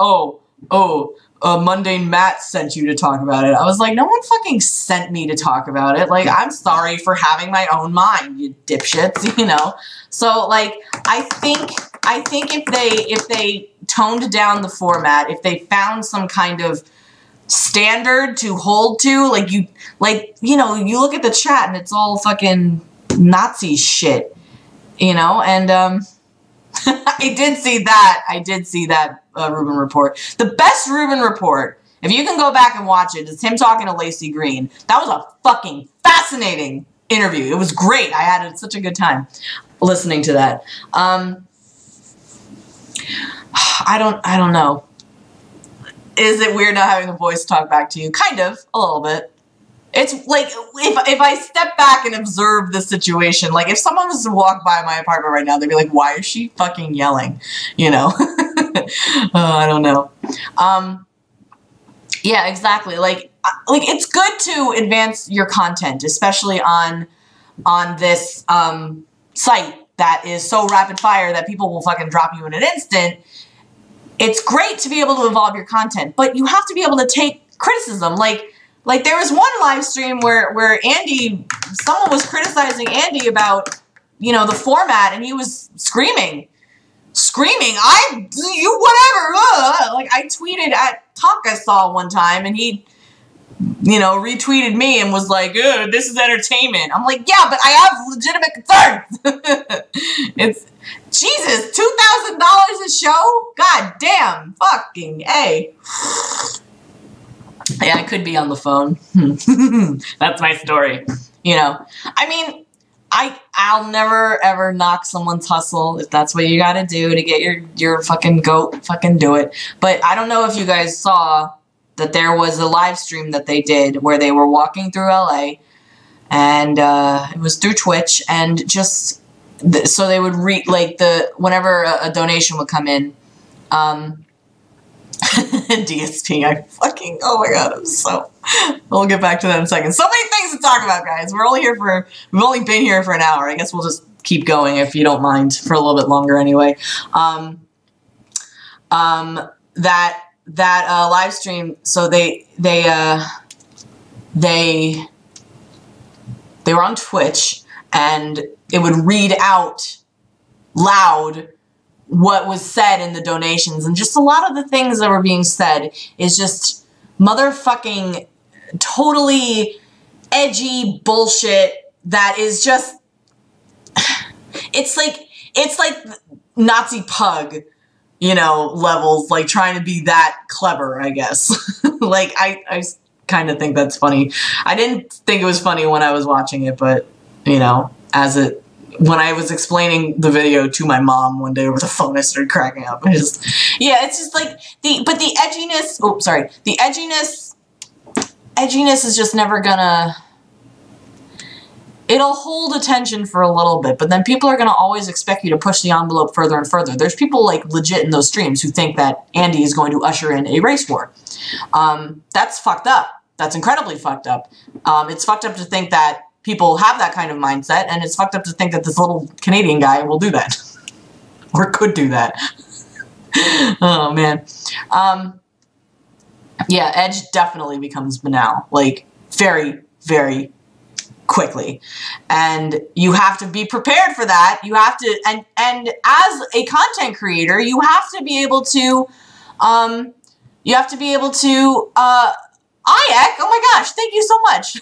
Mundane Matt sent you to talk about it. I was like, no one fucking sent me to talk about it. Like, I'm sorry for having my own mind, you dipshits, you know? So, like, I think if they toned down the format, if they found some kind of standard to hold to, you know, you look at the chat and it's all fucking Nazi shit, you know? And, I did see that Rubin report. The best Rubin report, if you can go back and watch it, is him talking to Lacey Green. That was a fucking fascinating interview. It was great. I had such a good time listening to that. I don't know. Is it weird not having a voice talk back to you? Kind of, a little bit. It's like, if I step back and observe the situation, like, if someone was to walk by my apartment right now, they'd be like, why is she fucking yelling? You know? I don't know. Yeah, exactly. Like, it's good to advance your content, especially on this, site that is so rapid fire that people will fucking drop you in an instant. It's great to be able to evolve your content, but you have to be able to take criticism. Like there was one live stream where Andy, someone was criticizing Andy about, you know, the format, and he was screaming, you whatever, like, I tweeted at Talk I saw one time, and he, you know, retweeted me and was like, this is entertainment. I'm like, yeah, but I have legitimate concerns. It's, Jesus, $2,000 a show? God damn, fucking A. Yeah, I could be on the phone. That's my story. You know, I mean, I'll never ever knock someone's hustle. If that's what you got to do to get your fucking goat, fucking do it. But I don't know if you guys saw that there was a live stream that they did where they were walking through LA, and it was through Twitch, and just so they would read like whenever a donation would come in. DSP, oh my god, we'll get back to that in a second. So many things to talk about, guys. We've only been here for an hour. I guess we'll just keep going if you don't mind for a little bit longer anyway. That live stream, so they were on Twitch, and it would read out loud what was said in the donations, and just a lot of the things that were being said is just motherfucking totally edgy bullshit that is just, it's like Nazi pug, you know, levels, like trying to be that clever, I guess. Like, I kind of think that's funny. I didn't think it was funny when I was watching it, but, you know, when I was explaining the video to my mom one day over the phone, I started cracking up. It's just like the edginess. Oh, sorry. The edginess is just never gonna. It'll hold attention for a little bit, but then people are gonna always expect you to push the envelope further and further. There's people like legit in those streams who think that Andy is going to usher in a race war. That's fucked up. That's incredibly fucked up. It's fucked up to think that people have that kind of mindset, and it's fucked up to think that this little Canadian guy will do that. Or could do that. Oh, man. Yeah, Edge definitely becomes banal. Like, very, very quickly. And you have to be prepared for that. You have to, and as a content creator, you have to be able to, Ayek, oh my gosh, thank you so much.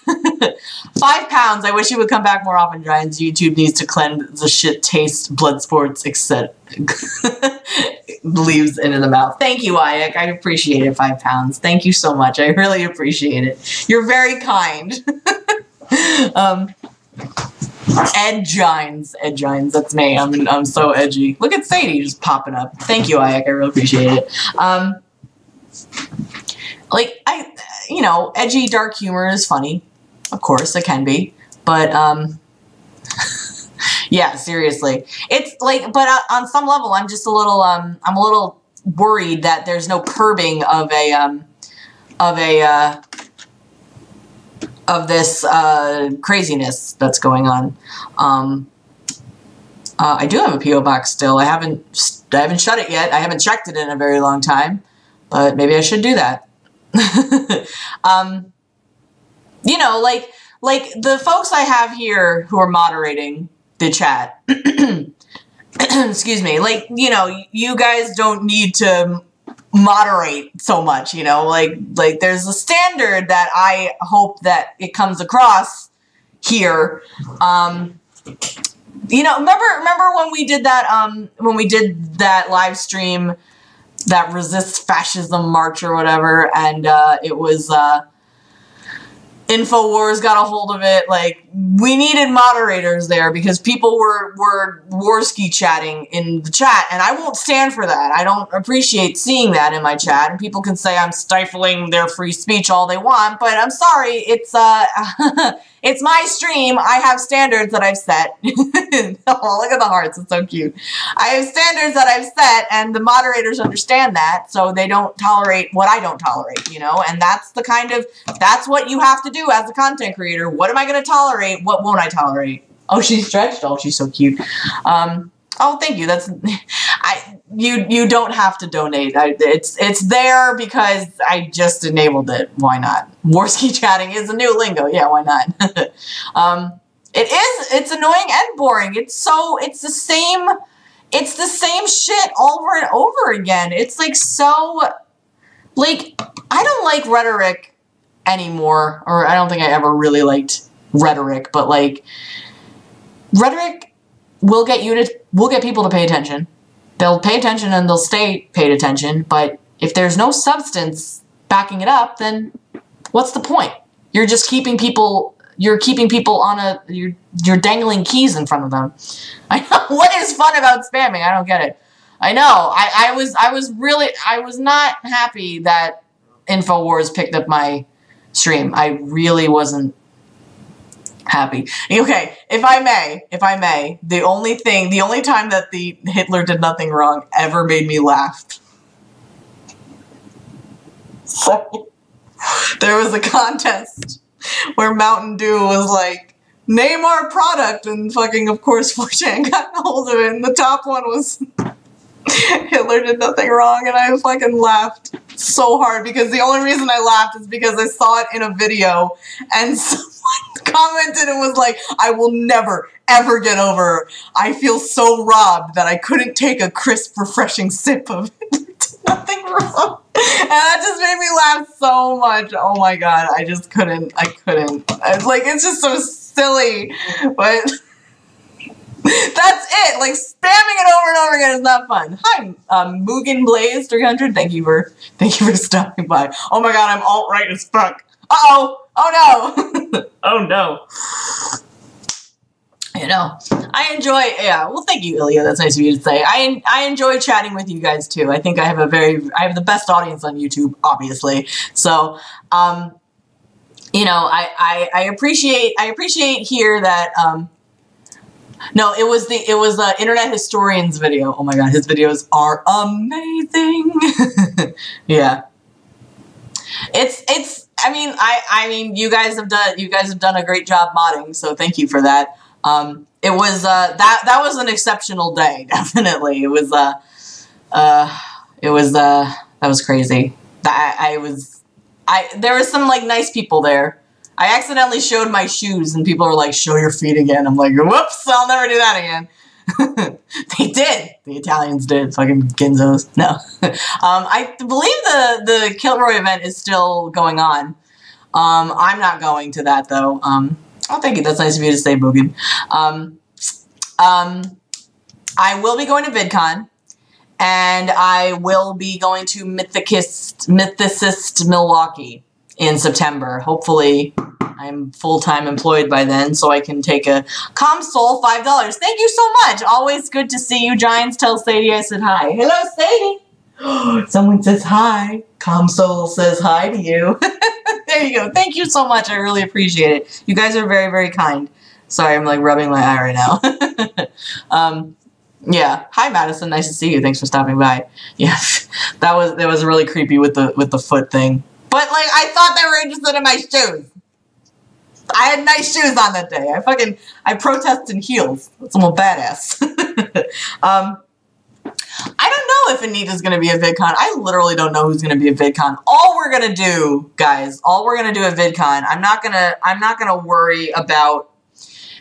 5 pounds. I wish you would come back more often, Giants. YouTube needs to cleanse the shit taste, blood sports, etc. Leaves into the mouth. Thank you, Ayek. I appreciate it, 5 pounds. Thank you so much. I really appreciate it. You're very kind. Ed Gines, that's me. I'm so edgy. Look at Sadie just popping up. Thank you, Ayek. I really appreciate it. Like, you know, edgy, dark humor is funny. Of course, it can be. But, yeah, seriously. It's like, but on some level, I'm just a little, I'm a little worried that there's no curbing of this, craziness that's going on. I do have a P.O. box still. I haven't shut it yet. I haven't checked it in a very long time, but maybe I should do that. You know, like the folks I have here who are moderating the chat, excuse me, like, you know, you guys don't need to moderate so much, you know, like there's a standard that I hope that it comes across here. You know, remember when we did that live stream, that Resist Fascism March or whatever, and it was InfoWars got a hold of it. Like, we needed moderators there because people were Warski chatting in the chat, and I won't stand for that. I don't appreciate seeing that in my chat, and people can say I'm stifling their free speech all they want, but I'm sorry, it's it's my stream. I have standards that I've set. Oh, look at the hearts. It's so cute. I have standards that I've set, and the moderators understand that, so they don't tolerate what I don't tolerate, you know? And that's what you have to do as a content creator. What am I going to tolerate? What won't I tolerate? Oh, she's stretched. Oh, she's so cute. Oh, thank you. You don't have to donate. It's there because I just enabled it. Why not? Warski chatting is a new lingo. Yeah, why not? It's annoying and boring. It's the same shit over and over again. It's like so, like, I don't like rhetoric anymore, or I don't think I ever really liked rhetoric, but like, rhetoric will get people to pay attention. They'll pay attention and they'll stay paid attention, but if there's no substance backing it up, then What's the point? You're just keeping people, you're dangling keys in front of them. I know, what is fun about spamming? I don't get it. I know, I was not happy that InfoWars picked up my stream. I really wasn't happy. Okay, if I may, the only time that the Hitler did nothing wrong ever made me laugh. So, there was a contest where Mountain Dew was like, name our product, and fucking, of course, 4chan got hold of it, and the top one was Hitler did nothing wrong, and I fucking laughed so hard, because the only reason I laughed is because I saw it in a video, and someone commented and was like, I will never, ever get over, I feel so robbed that I couldn't take a crisp, refreshing sip of it. Nothing wrong. And that just made me laugh so much. Oh my god, I just couldn't. I couldn't. Like, it's just so silly. But that's it. Like, spamming it over and over again is not fun. Hi, Mugen Blaze 300. Thank you for stopping by. Oh my god, I'm alt-right as fuck. Uh-oh. Oh no. Oh no. You know, I enjoy, yeah, well, thank you, Ilya, that's nice of you to say. I enjoy chatting with you guys, too. I think I have the best audience on YouTube, obviously. So, you know, I appreciate here that, no, it was the Internet Historian's video. Oh my god, his videos are amazing. Yeah. I mean, you guys have done a great job modding, so thank you for that. It was, that was an exceptional day, definitely. It was, that was crazy. There was some, like, nice people there. I accidentally showed my shoes, and people were like, show your feet again. I'm like, whoops, I'll never do that again. They did. The Italians did. Fucking Ginzos. No. I believe the Kilroy event is still going on. I'm not going to that, though. Oh, thank you. That's nice of you to say, Boogan. I will be going to VidCon, and I will be going to Mythicist Milwaukee in September. Hopefully, I'm full-time employed by then, so I can take a ComSol $5. Thank you so much. Always good to see you, Giants. Tell Sadie I said hi. Hello, Sadie. Someone says hi. ComSol says hi to you. There you go. Thank you so much. I really appreciate it. You guys are very, very kind. Sorry, I'm like rubbing my eye right now. Yeah. Hi, Madison. Nice to see you. Thanks for stopping by. Yeah, that was really creepy with the foot thing. But like, I thought they were interested in my shoes. I had nice shoes on that day. I protested in heels. That's a little badass. I don't know if Anita's going to be at VidCon. I literally don't know who's going to be at VidCon. All we're going to do, guys, all we're going to do at VidCon, I'm not going to worry about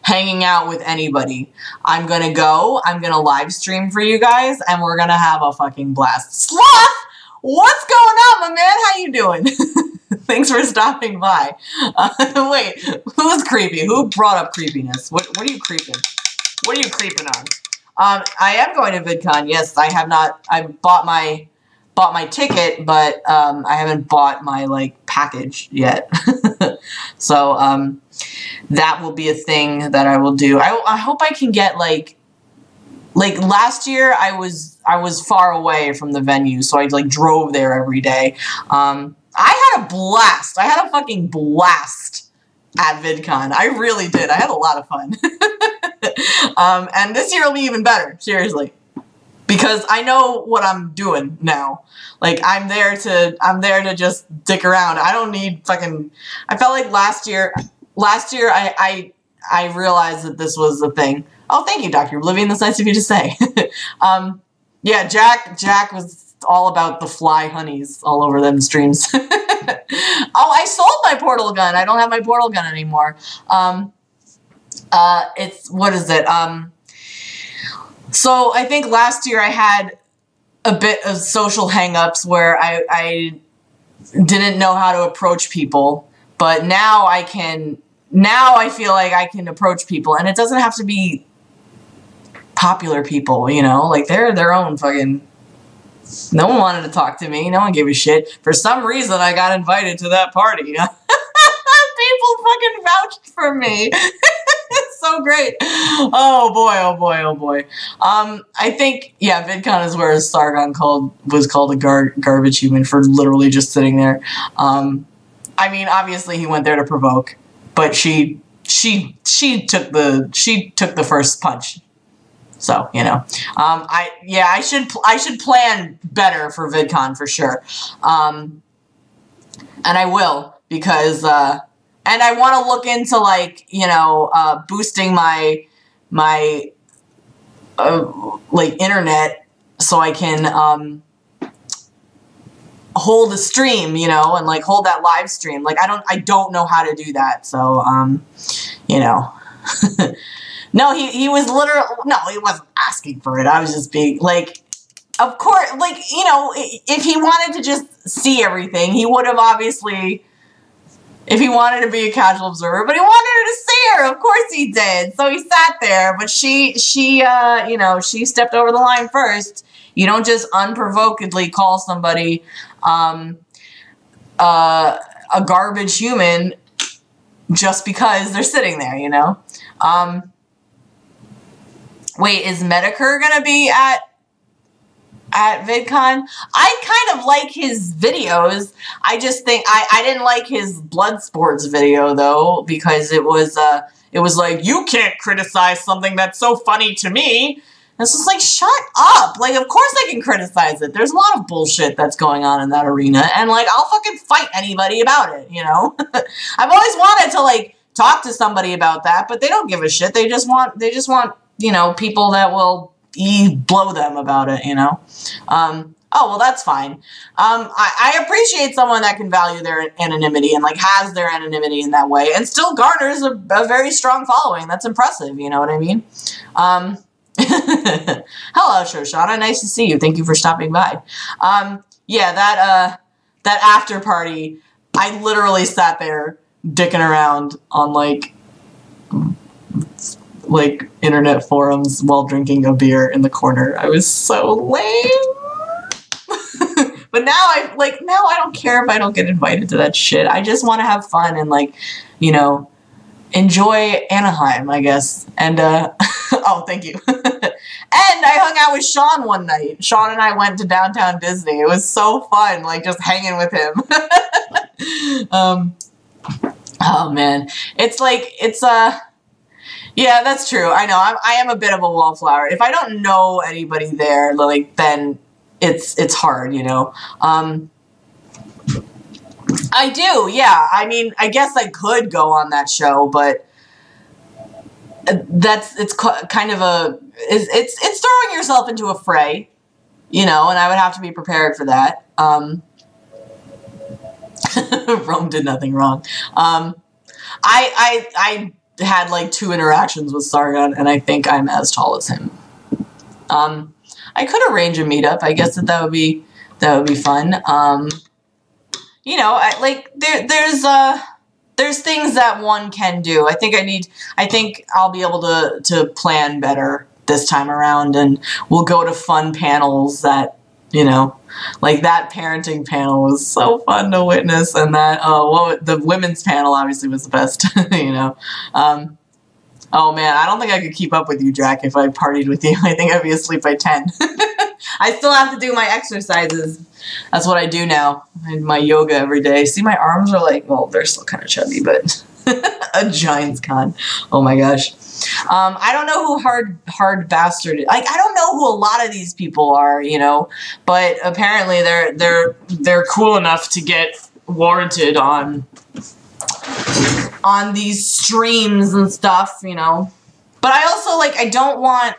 hanging out with anybody. I'm going to go, I'm going to live stream for you guys, and we're going to have a fucking blast. Sloth! What's going on, my man? How you doing? Thanks for stopping by. Wait, who's creepy? Who brought up creepiness? What are you creeping? What are you creeping on? I am going to VidCon. Yes, I have not. I bought my ticket, but I haven't bought my like package yet. So that will be a thing that I will do. I hope I can get like last year I was far away from the venue, so I like drove there every day. I had a blast. I had a fucking blast at VidCon. I really did. I had a lot of fun. And this year will be even better, seriously. Because I know what I'm doing now. Like, I'm there to just dick around. I don't need fucking... I felt like last year I realized that this was a thing. Oh, thank you, Dr. Oblivion. That's nice of you to say. Yeah, Jack was all about the fly honeys all over them streams. Oh, I sold my portal gun. I don't have my portal gun anymore. What is it? So I think last year I had a bit of social hang-ups where I didn't know how to approach people, but now I feel like I can approach people, and it doesn't have to be popular people, you know, like they're their own fucking, no one wanted to talk to me, no one gave a shit. For some reason I got invited to that party. fucking vouched for me. It's so great. Oh boy, oh boy, oh boy. I think, yeah, VidCon is where Sargon was called a garbage human for literally just sitting there. I mean, obviously he went there to provoke, but she took the first punch. So, you know, I should plan better for VidCon for sure. And I will, because, and I want to look into, like, you know, boosting my like, internet so I can, hold a stream, you know, and, like, hold that live stream. Like, I don't know how to do that. So, you know, no, he was literally, no, he wasn't asking for it. I was just being, like, of course, like, you know, if he wanted to just see everything, he would have obviously, if he wanted to be a casual observer, but he wanted her to see her. Of course he did. So he sat there, but she, you know, she stepped over the line first. You don't just unprovokedly call somebody, a garbage human just because they're sitting there, you know? Wait, is Medicare gonna be at VidCon? I kind of like his videos. I just think I didn't like his blood sports video though, because it was like, you can't criticize something that's so funny to me. And it's just like, shut up. Like, of course I can criticize it. There's a lot of bullshit that's going on in that arena, and, like, I'll fucking fight anybody about it, you know? I've always wanted to, like, talk to somebody about that, but they don't give a shit. They just want, you know, people that will blow them about it, you know? Oh, well, that's fine. I appreciate someone that can value their anonymity and, like, has their anonymity in that way and still garners a very strong following. That's impressive, you know what I mean? Hello, Shoshana. Nice to see you. Thank you for stopping by. Yeah, that after party, I literally sat there dicking around on, like internet forums while drinking a beer in the corner. I was so lame. But now I don't care if I don't get invited to that shit. I just want to have fun and, like, you know, enjoy Anaheim, I guess. And, oh, thank you. And I hung out with Sean one night. Sean and I went to downtown Disney. It was so fun, like, just hanging with him. Oh, man. It's like, yeah, that's true. I know. I am a bit of a wallflower. If I don't know anybody there, like, then it's hard, you know? I do, yeah. I mean, I guess I could go on that show, but it's kind of it's throwing yourself into a fray, you know, and I would have to be prepared for that. Rome did nothing wrong. I had, like, 2 interactions with Sargon, and I think I'm as tall as him. I could arrange a meetup. I guess that would be fun. You know, there's things that one can do. I think I'll be able to plan better this time around, and we'll go to fun panels that, you know, like that parenting panel was so fun to witness, and that, the women's panel obviously was the best, you know. Oh man, I don't think I could keep up with you, Jack, if I partied with you. I think I'd be asleep by 10. I still have to do my exercises. That's what I do now. I do my yoga every day. See, my arms are like, well, they're still kind of chubby, but a giant's con. Oh my gosh. I don't know who hard bastard, like, I don't know who a lot of these people are, you know, but apparently they're cool enough to get warranted on these streams and stuff, you know. But I also, like, I don't want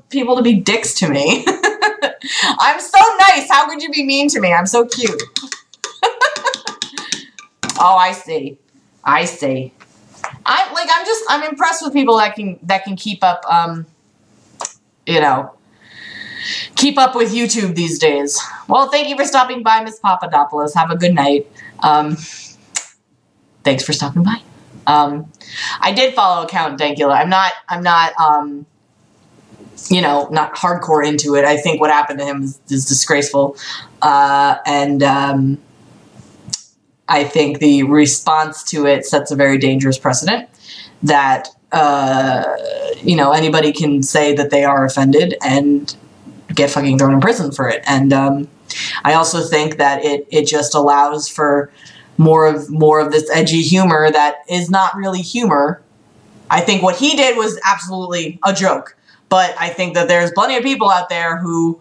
people to be dicks to me. I'm so nice. How could you be mean to me? I'm so cute. Oh, I see. I'm impressed with people that can keep up, you know, keep up with YouTube these days. Well, thank you for stopping by, Miss Papadopoulos. Have a good night. Thanks for stopping by. I did follow account Dankula. I'm not you know, not hardcore into it. I think what happened to him is disgraceful. And I think the response to it sets a very dangerous precedent that, you know, anybody can say that they are offended and get fucking thrown in prison for it. And I also think that it just allows for more of this edgy humor that is not really humor. I think what he did was absolutely a joke. But I think that there's plenty of people out there who,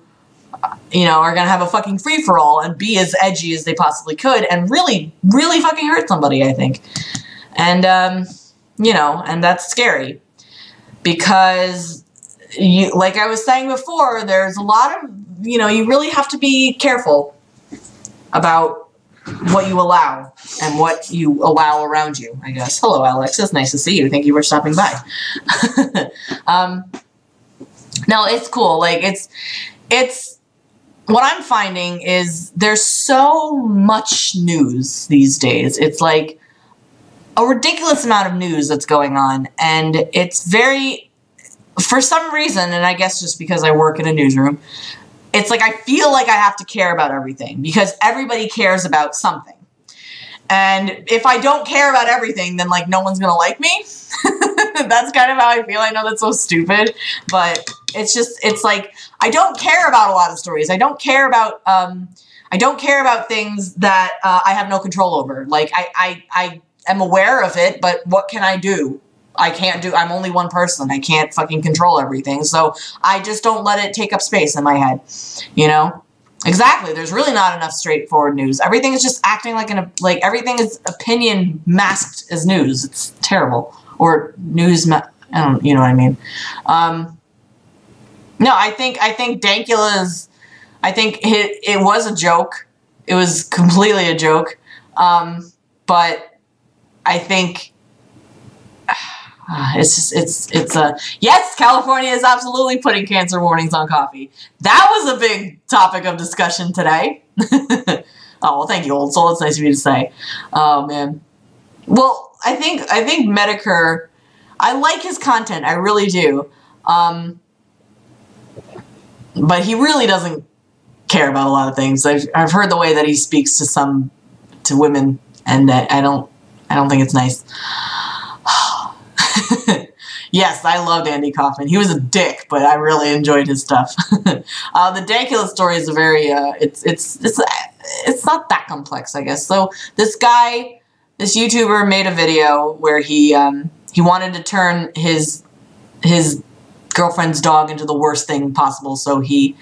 you know, are going to have a fucking free-for-all and be as edgy as they possibly could and really, really fucking hurt somebody, I think. And, you know, and that's scary. Because, like I was saying before, there's a lot of, you know, you really have to be careful about what you allow and what you allow around you, I guess. Hello, Alex. It's nice to see you. Thank you for stopping by. No, it's cool. Like, it's what I'm finding is there's so much news these days. It's like a ridiculous amount of news that's going on. And it's very, for some reason, and I guess just because I work in a newsroom, it's like I feel like I have to care about everything because everybody cares about something. And if I don't care about everything, then, like, no one's going to like me. That's kind of how I feel. I know that's so stupid, but it's just, it's like, I don't care about a lot of stories. I don't care about things that I have no control over. Like, I am aware of it, but what can I do? I'm only one person. I can't fucking control everything. So I just don't let it take up space in my head, you know? Exactly. There's really not enough straightforward news. Everything is just acting like everything is opinion masked as news. It's terrible. Or news, I don't, you know what I mean? No, I think Dankula's, I think it was a joke. It was completely a joke. But I think yes, California is absolutely putting cancer warnings on coffee. That was a big topic of discussion today. Oh, well, thank you, old soul. It's nice of you to say. Oh, man. Well, I think Medicare, I like his content. I really do. But he really doesn't care about a lot of things. I've heard the way that he speaks to women, and that I don't think it's nice. Yes, I loved Andy Kaufman. He was a dick, but I really enjoyed his stuff. The Dankula story is a very, it's not that complex, I guess. So this YouTuber made a video where he wanted to turn his girlfriend's dog into the worst thing possible, so he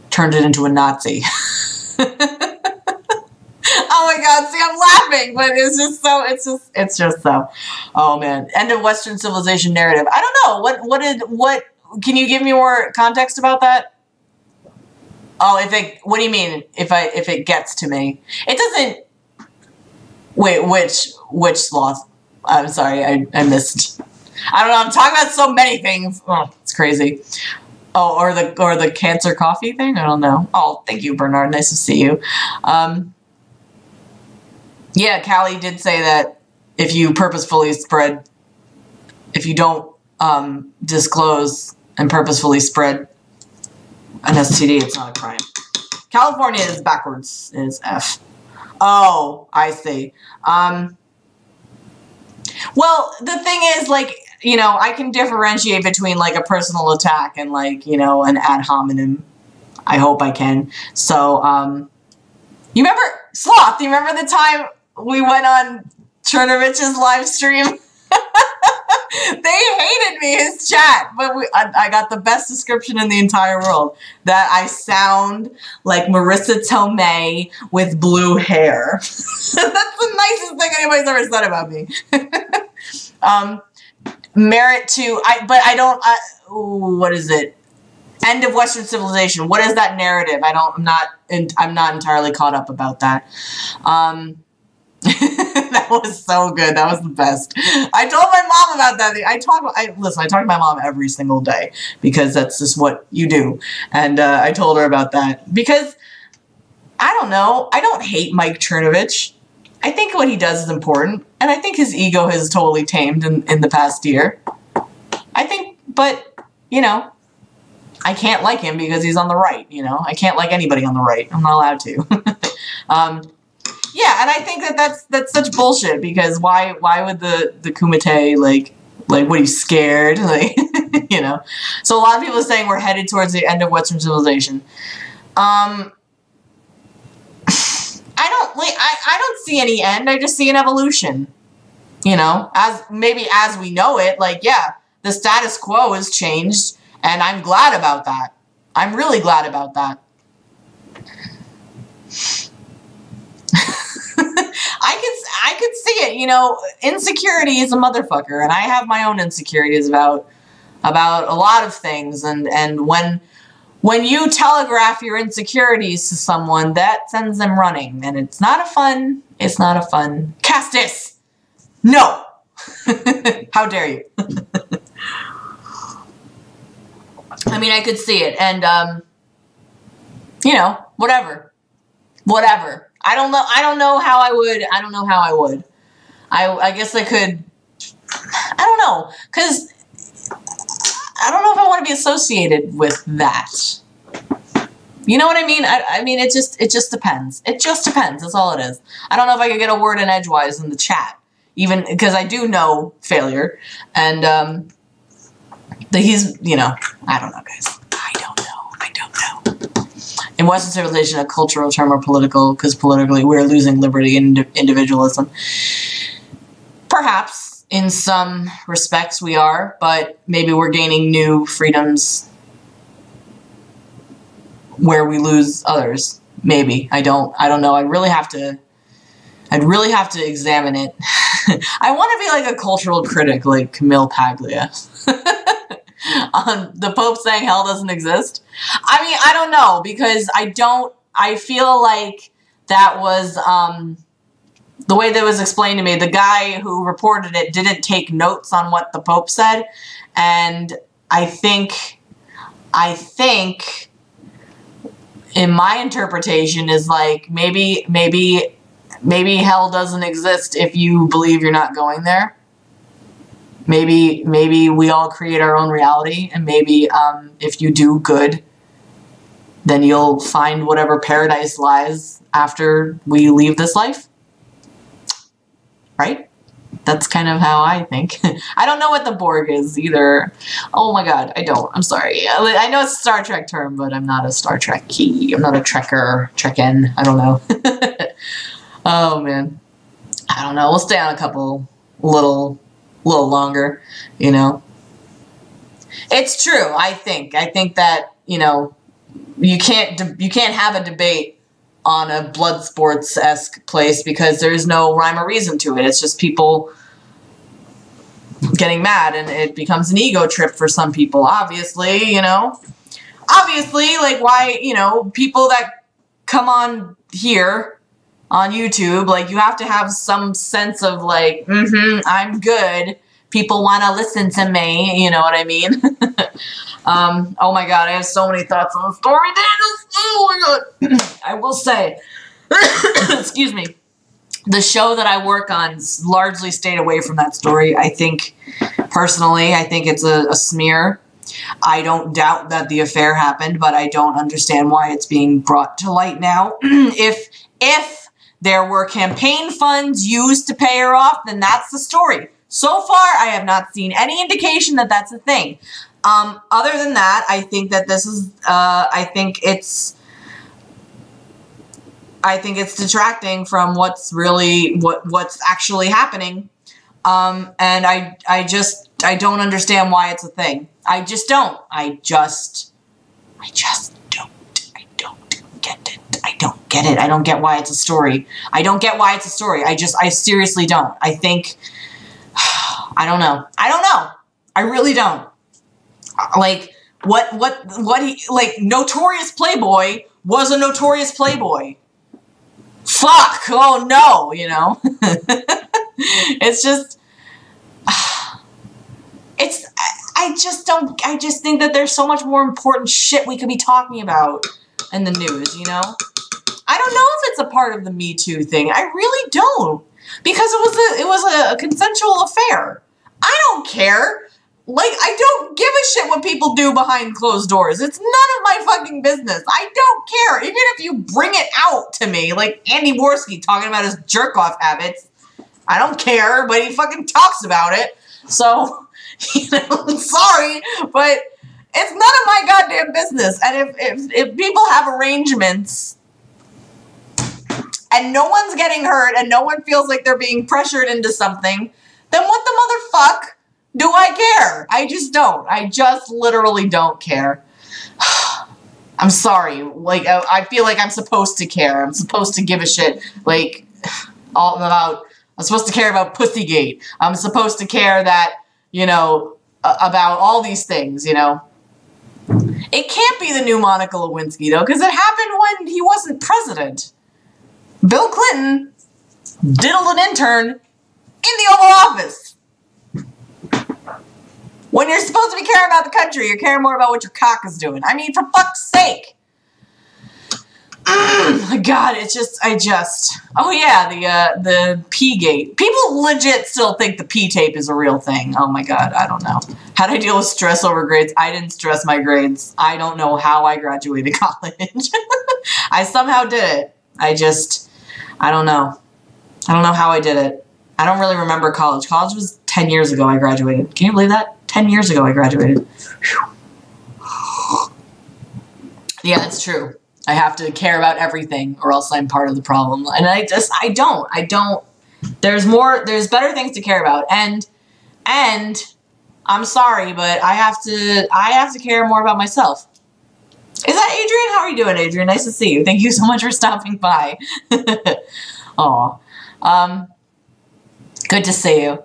turned it into a Nazi. Oh my God, see, I'm laughing, but it's just so, oh man. End of Western civilization narrative. I don't know, can you give me more context about that? Oh, what do you mean, if it gets to me? It doesn't, wait, which sloth? I'm sorry, I missed. I don't know, I'm talking about so many things. Oh, it's crazy. Oh, or the cancer coffee thing? I don't know. Oh, thank you, Bernard. Nice to see you. Yeah, Callie did say that if you don't disclose and purposefully spread an STD, it's not a crime. California is backwards, is F. Oh, I see. Well, the thing is, like, you know, I can differentiate between, like, a personal attack and, like, you know, an ad hominem. I hope I can. So, you remember, Sloth, do you remember the time we went on Chernovich's live stream? They hated me, his chat, but I got the best description in the entire world, that I sound like Marissa Tomei with blue hair. That's the nicest thing anybody's ever said about me. Merit to, what is it? End of Western civilization. What is that narrative? I'm not entirely caught up about that. That was so good. That was the best. I told my mom about that. I talk to my mom every single day because that's just what you do. And I told her about that because I don't know. I don't hate Mike Chernovich. I think what he does is important, and I think his ego has totally tamed in the past year. I think, but you know, I can't like him because he's on the right, you know? I can't like anybody on the right. I'm not allowed to. Yeah, and I think that that's such bullshit, because why would the Kumite, like, what are you, scared? Like, you know? So a lot of people are saying we're headed towards the end of Western civilization. I don't see any end. I just see an evolution. You know, as we know it, like, yeah, the status quo has changed, and I'm glad about that. I'm really glad about that. I could see it, you know. Insecurity is a motherfucker, and I have my own insecurities about a lot of things, and when you telegraph your insecurities to someone, that sends them running, and it's not a fun. Castus! No! How dare you? I mean, I could see it, and, you know, whatever. I don't know how I would. I guess I could, I don't know, because I don't know if I want to be associated with that. You know what I mean? I mean, it just depends. It just depends. That's all it is. I don't know if I could get a word in edgewise in the chat, even because I do know failure, and he's, you know, I don't know, guys. I don't know. In Western civilization, a cultural term or political, because politically we're losing liberty and individualism. Perhaps in some respects we are, but maybe we're gaining new freedoms where we lose others. Maybe. I don't know. I'd really have to examine it. I want to be like a cultural critic, like Camille Paglia. The Pope saying hell doesn't exist. I mean, I don't know, because I feel like that was, the way that was explained to me, the guy who reported it didn't take notes on what the Pope said, and I think in my interpretation is like, maybe hell doesn't exist if you believe you're not going there. Maybe we all create our own reality, and maybe if you do good, then you'll find whatever paradise lies after we leave this life. Right? That's kind of how I think. I don't know what the Borg is either. Oh my god, I don't. I'm sorry. I know it's a Star Trek term, but I'm not a Star Trek-key. I'm not a Trekker, Trek-N. I don't know. Oh man. I don't know. We'll stay on a couple little longer, you know. It's true, I think. I think that, you know, you can't have a debate on a blood sports-esque place because there's no rhyme or reason to it. It's just people getting mad, and it becomes an ego trip for some people, obviously, you know. Obviously, like, why, you know, people that come on here on YouTube, like, you have to have some sense of, like, I'm good. People want to listen to me, you know what I mean? Oh my god, I have so many thoughts on the story. Oh my god. I will say, excuse me, the show that I work on largely stayed away from that story. I think, personally, I think it's a smear. I don't doubt that the affair happened, but I don't understand why it's being brought to light now. If there were campaign funds used to pay her off, then that's the story. So far, I have not seen any indication that that's a thing. Other than that, I think that this is, I think it's detracting from what's really, what's actually happening. And I don't understand why it's a thing. I just don't get it. I don't get it. I don't get why it's a story. I seriously don't. I think, I don't know. I really don't. Like, what he, like, Notorious Playboy was a Notorious Playboy. Fuck, oh no, you know? It's just, I just think that there's so much more important shit we could be talking about in the news, you know? I don't know if it's a part of the Me Too thing. I really don't. Because it was a consensual affair. I don't care. Like, I don't give a shit what people do behind closed doors. It's none of my fucking business. I don't care. Even if you bring it out to me, like Andy Worski talking about his jerk-off habits, I don't care, but he fucking talks about it. So, you know, sorry, but it's none of my goddamn business. And if people have arrangements and no one's getting hurt and no one feels like they're being pressured into something, then what the motherfuck do I care? I just don't. I just literally don't care. I'm sorry. Like, I feel like I'm supposed to care. I'm supposed to give a shit. Like, all about, I'm supposed to care about Pussygate. I'm supposed to care that, you know, about all these things, you know. It can't be the new Monica Lewinsky, though, because it happened when he wasn't president. Bill Clinton diddled an intern in the Oval Office. When you're supposed to be caring about the country, you're caring more about what your cock is doing. I mean, for fuck's sake. God, it's just, oh yeah, the P-gate. People legit still think the P-tape is a real thing. Oh my God, I don't know. How did I deal with stress over grades? I didn't stress my grades. I don't know how I graduated college. I somehow did it. I don't know. I don't know how I did it. I don't really remember college. College was 10 years ago I graduated. Can you believe that? 10 years ago I graduated. Whew. Yeah, it's true. I have to care about everything or else I'm part of the problem. And I don't. There's better things to care about. And I'm sorry, but I have to care more about myself. Is that Adrian? How are you doing, Adrian? Nice to see you. Thank you so much for stopping by. Aw. Good to see you.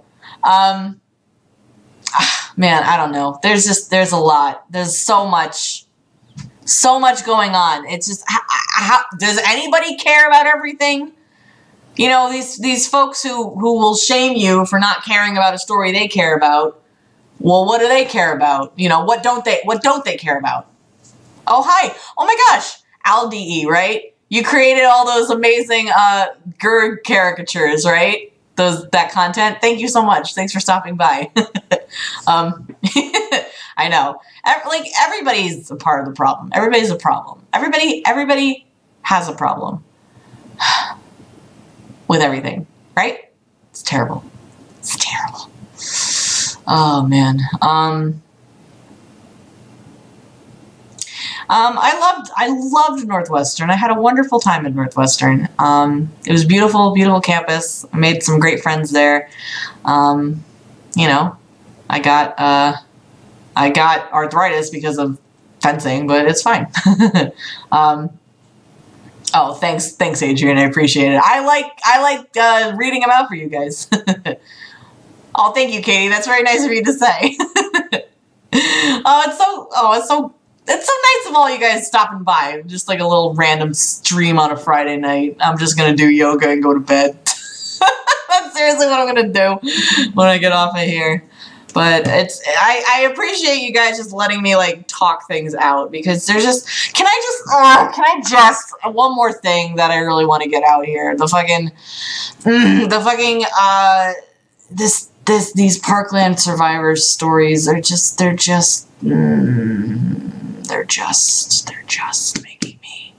Man, I don't know. There's a lot. There's so much going on. It's just, how does anybody care about everything? You know, these folks who will shame you for not caring about a story they care about. Well, what do they care about? You know, what don't they care about? Oh, hi. Oh my gosh. Alde, right? You created all those amazing GERD caricatures, right? That content. Thank you so much. Thanks for stopping by. I know. Like, everybody's a part of the problem. Everybody's a problem. Everybody has a problem with everything, right? It's terrible. It's terrible. Oh man. I loved Northwestern. I had a wonderful time at Northwestern. It was beautiful, beautiful campus. I made some great friends there. You know, I got arthritis because of fencing, but it's fine. Oh, thanks, Adrian. I appreciate it. I like reading them out for you guys. Oh, thank you, Katie. That's very nice of you to say. It's so nice of all you guys stopping by. Just like a little random stream on a Friday night. I'm just gonna do yoga and go to bed. That's seriously what I'm gonna do when I get off of here. But I appreciate you guys just letting me like talk things out, because there's just, can I just one more thing that I really want to get out here. These Parkland survivors stories are just, they're just making me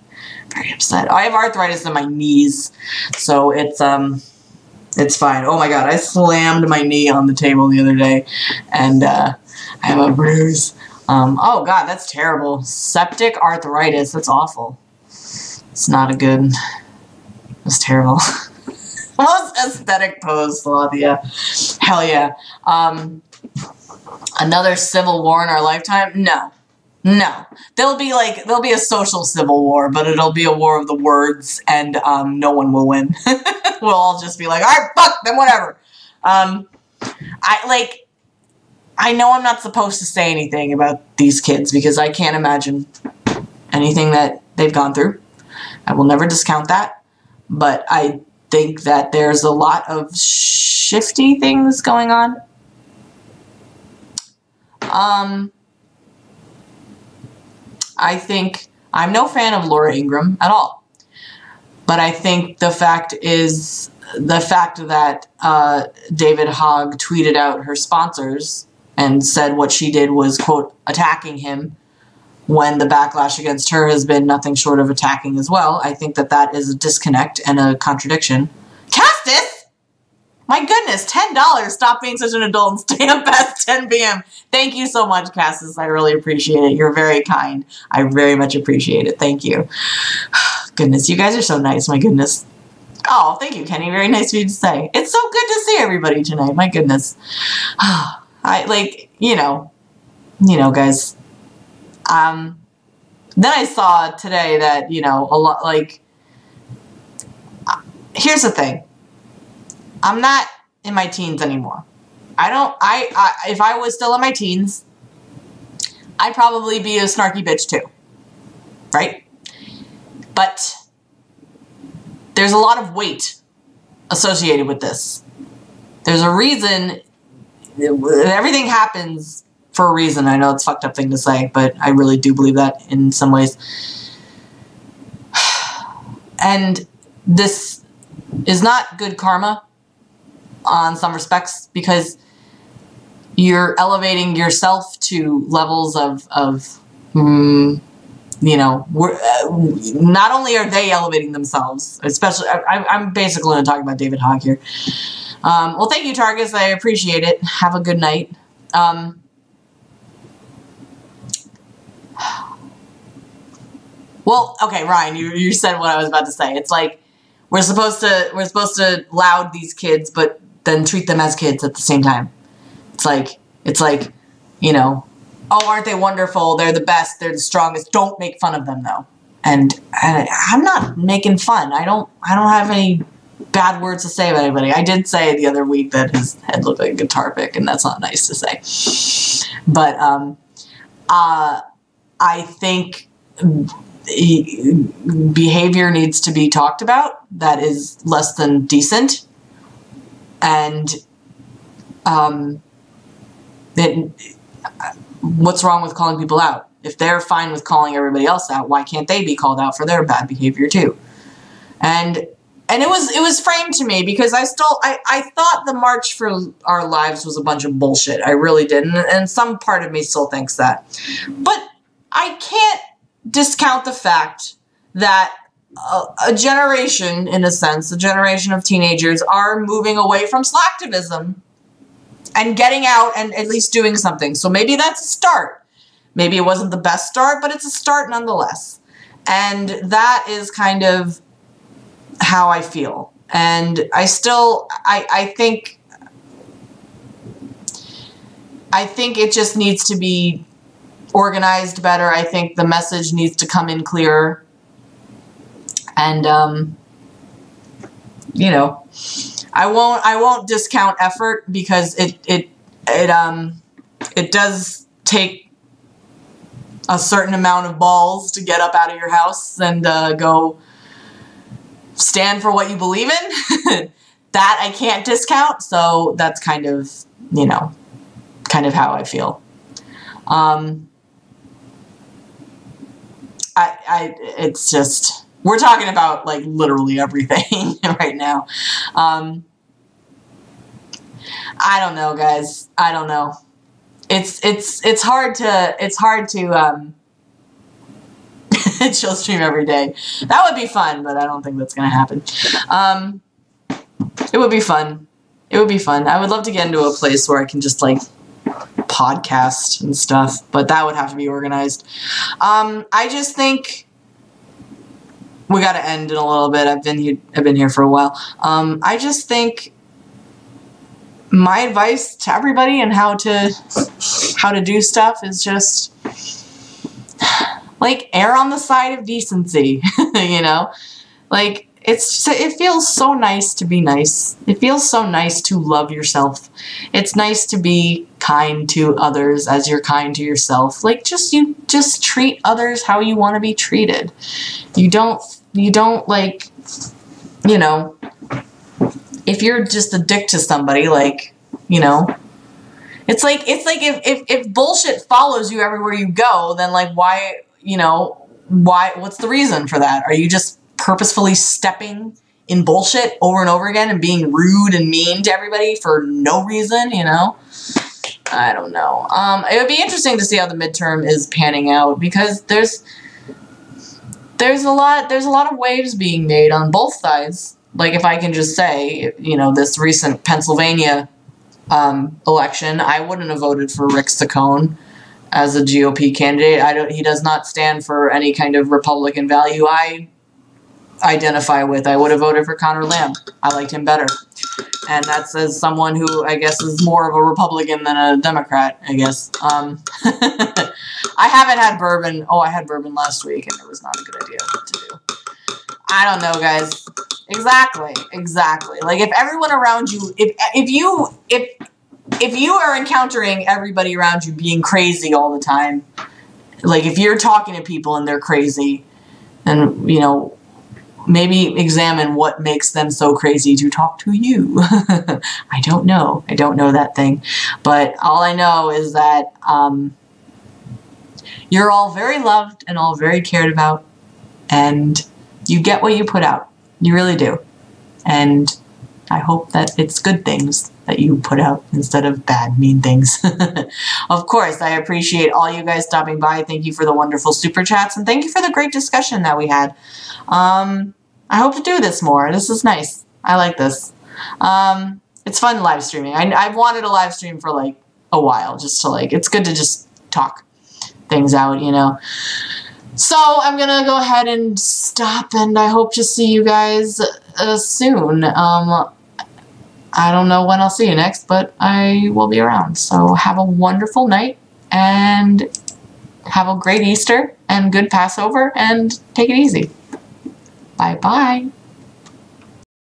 very upset. I have arthritis in my knees, so it's fine. Oh my God, I slammed my knee on the table the other day, and I have a bruise. Oh God, that's terrible. Septic arthritis, that's awful. It's not a good, it's terrible. Most aesthetic pose, Flavia. Hell yeah. Another civil war in our lifetime? No. No. There'll be a social civil war, but it'll be a war of the words, and no one will win. We'll all just be like, all right, fuck, then whatever. I know I'm not supposed to say anything about these kids because I can't imagine anything that they've gone through. I will never discount that, but I think that there's a lot of shifty things going on. I think I'm no fan of Laura Ingraham at all, but I think the fact that David Hogg tweeted out her sponsors and said what she did was, quote, attacking him, when the backlash against her has been nothing short of attacking as well. I think that that is a disconnect and a contradiction. Castus! My goodness, $10. Stop being such an adult and stay up past 10 p.m. Thank you so much, Castus. I really appreciate it. You're very kind. I very much appreciate it. Thank you. Goodness, you guys are so nice. My goodness. Oh, thank you, Kenny. Very nice of you to say. It's so good to see everybody tonight. My goodness. You know, guys. Then I saw today that, you know, a lot, like, here's the thing. I'm not in my teens anymore. If I was still in my teens, I'd probably be a snarky bitch too. Right? But there's a lot of weight associated with this. There's a reason. Everything happens for a reason. I know it's a fucked up thing to say, but I really do believe that in some ways. And this is not good karma on some respects, because you're elevating yourself to levels of you know, not only are they elevating themselves, especially, I'm basically going to talk about David Hogg here. Well, thank you, Targus. I appreciate it. Have a good night. Well, okay, Ryan, you said what I was about to say. It's like we're supposed to loud these kids, but then treat them as kids at the same time. It's like, you know, oh, aren't they wonderful? They're the best. They're the strongest. Don't make fun of them, though. And I'm not making fun. I don't have any bad words to say about anybody. I did say the other week that his head looked like a guitar pick, and that's not nice to say. But I think behavior needs to be talked about that is less than decent. And what's wrong with calling people out? If they're fine with calling everybody else out, why can't they be called out for their bad behavior too? And it was framed to me because I thought the March for Our Lives was a bunch of bullshit. I really did. And some part of me still thinks that. But I can't discount the fact that a generation, in a sense, a generation of teenagers are moving away from slacktivism and getting out and at least doing something. So maybe that's a start. Maybe it wasn't the best start, but it's a start nonetheless. And that is kind of how I feel. And I think it just needs to be organized better. I think the message needs to come in clearer. And, you know, I won't discount effort, because it does take a certain amount of balls to get up out of your house and go stand for what you believe in. That I can't discount. So that's kind of, you know, kind of how I feel. It's just, we're talking about like literally everything right now. I don't know, guys. I don't know. It's hard to chill stream every day. That would be fun, but I don't think that's gonna happen. It would be fun. It would be fun. I would love to get into a place where I can just like podcast and stuff, but that would have to be organized. I just think we got to end in a little bit. I've been here for a while. I just think my advice to everybody and how to do stuff is just like err on the side of decency. You know, like it feels so nice to be nice. It feels so nice to love yourself. It's nice to be kind to others as you're kind to yourself. Like you just treat others how you want to be treated. You don't like, you know, if you're just a dick to somebody, like, you know, it's like if bullshit follows you everywhere you go, then like why, you know, what's the reason for that? Are you just purposefully stepping in bullshit over and over again and being rude and mean to everybody for no reason, you know? I don't know. It would be interesting to see how the midterm is panning out, because there's a lot of waves being made on both sides. Like, if I can just say, you know, this recent Pennsylvania election, I wouldn't have voted for Rick Saccone as a GOP candidate. He does not stand for any kind of Republican value I identify with. I would have voted for Connor Lamb. I liked him better. And that's as someone who, I guess, is more of a Republican than a Democrat, I guess. I haven't had bourbon. Oh, I had bourbon last week, and it was not a good idea to do. I don't know, guys. Exactly. Like, if everyone around you, if you are encountering everybody around you being crazy all the time, like, if you're talking to people and they're crazy, then, you know, maybe examine what makes them so crazy to talk to you. I don't know that thing. But all I know is that you're all very loved and all very cared about, and you get what you put out. You really do. And I hope that it's good things that you put out instead of bad, mean things. Of course, I appreciate all you guys stopping by. Thank you for the wonderful super chats, and thank you for the great discussion that we had. I hope to do this more. This is nice. I like this. It's fun live streaming. I've wanted a live stream for like a while, just to like, it's good to just talk things out, you know. So I'm gonna go ahead and stop, and I hope to see you guys soon. I don't know when I'll see you next, but I will be around. So have a wonderful night, and have a great Easter, and good Passover, and take it easy. Bye-bye.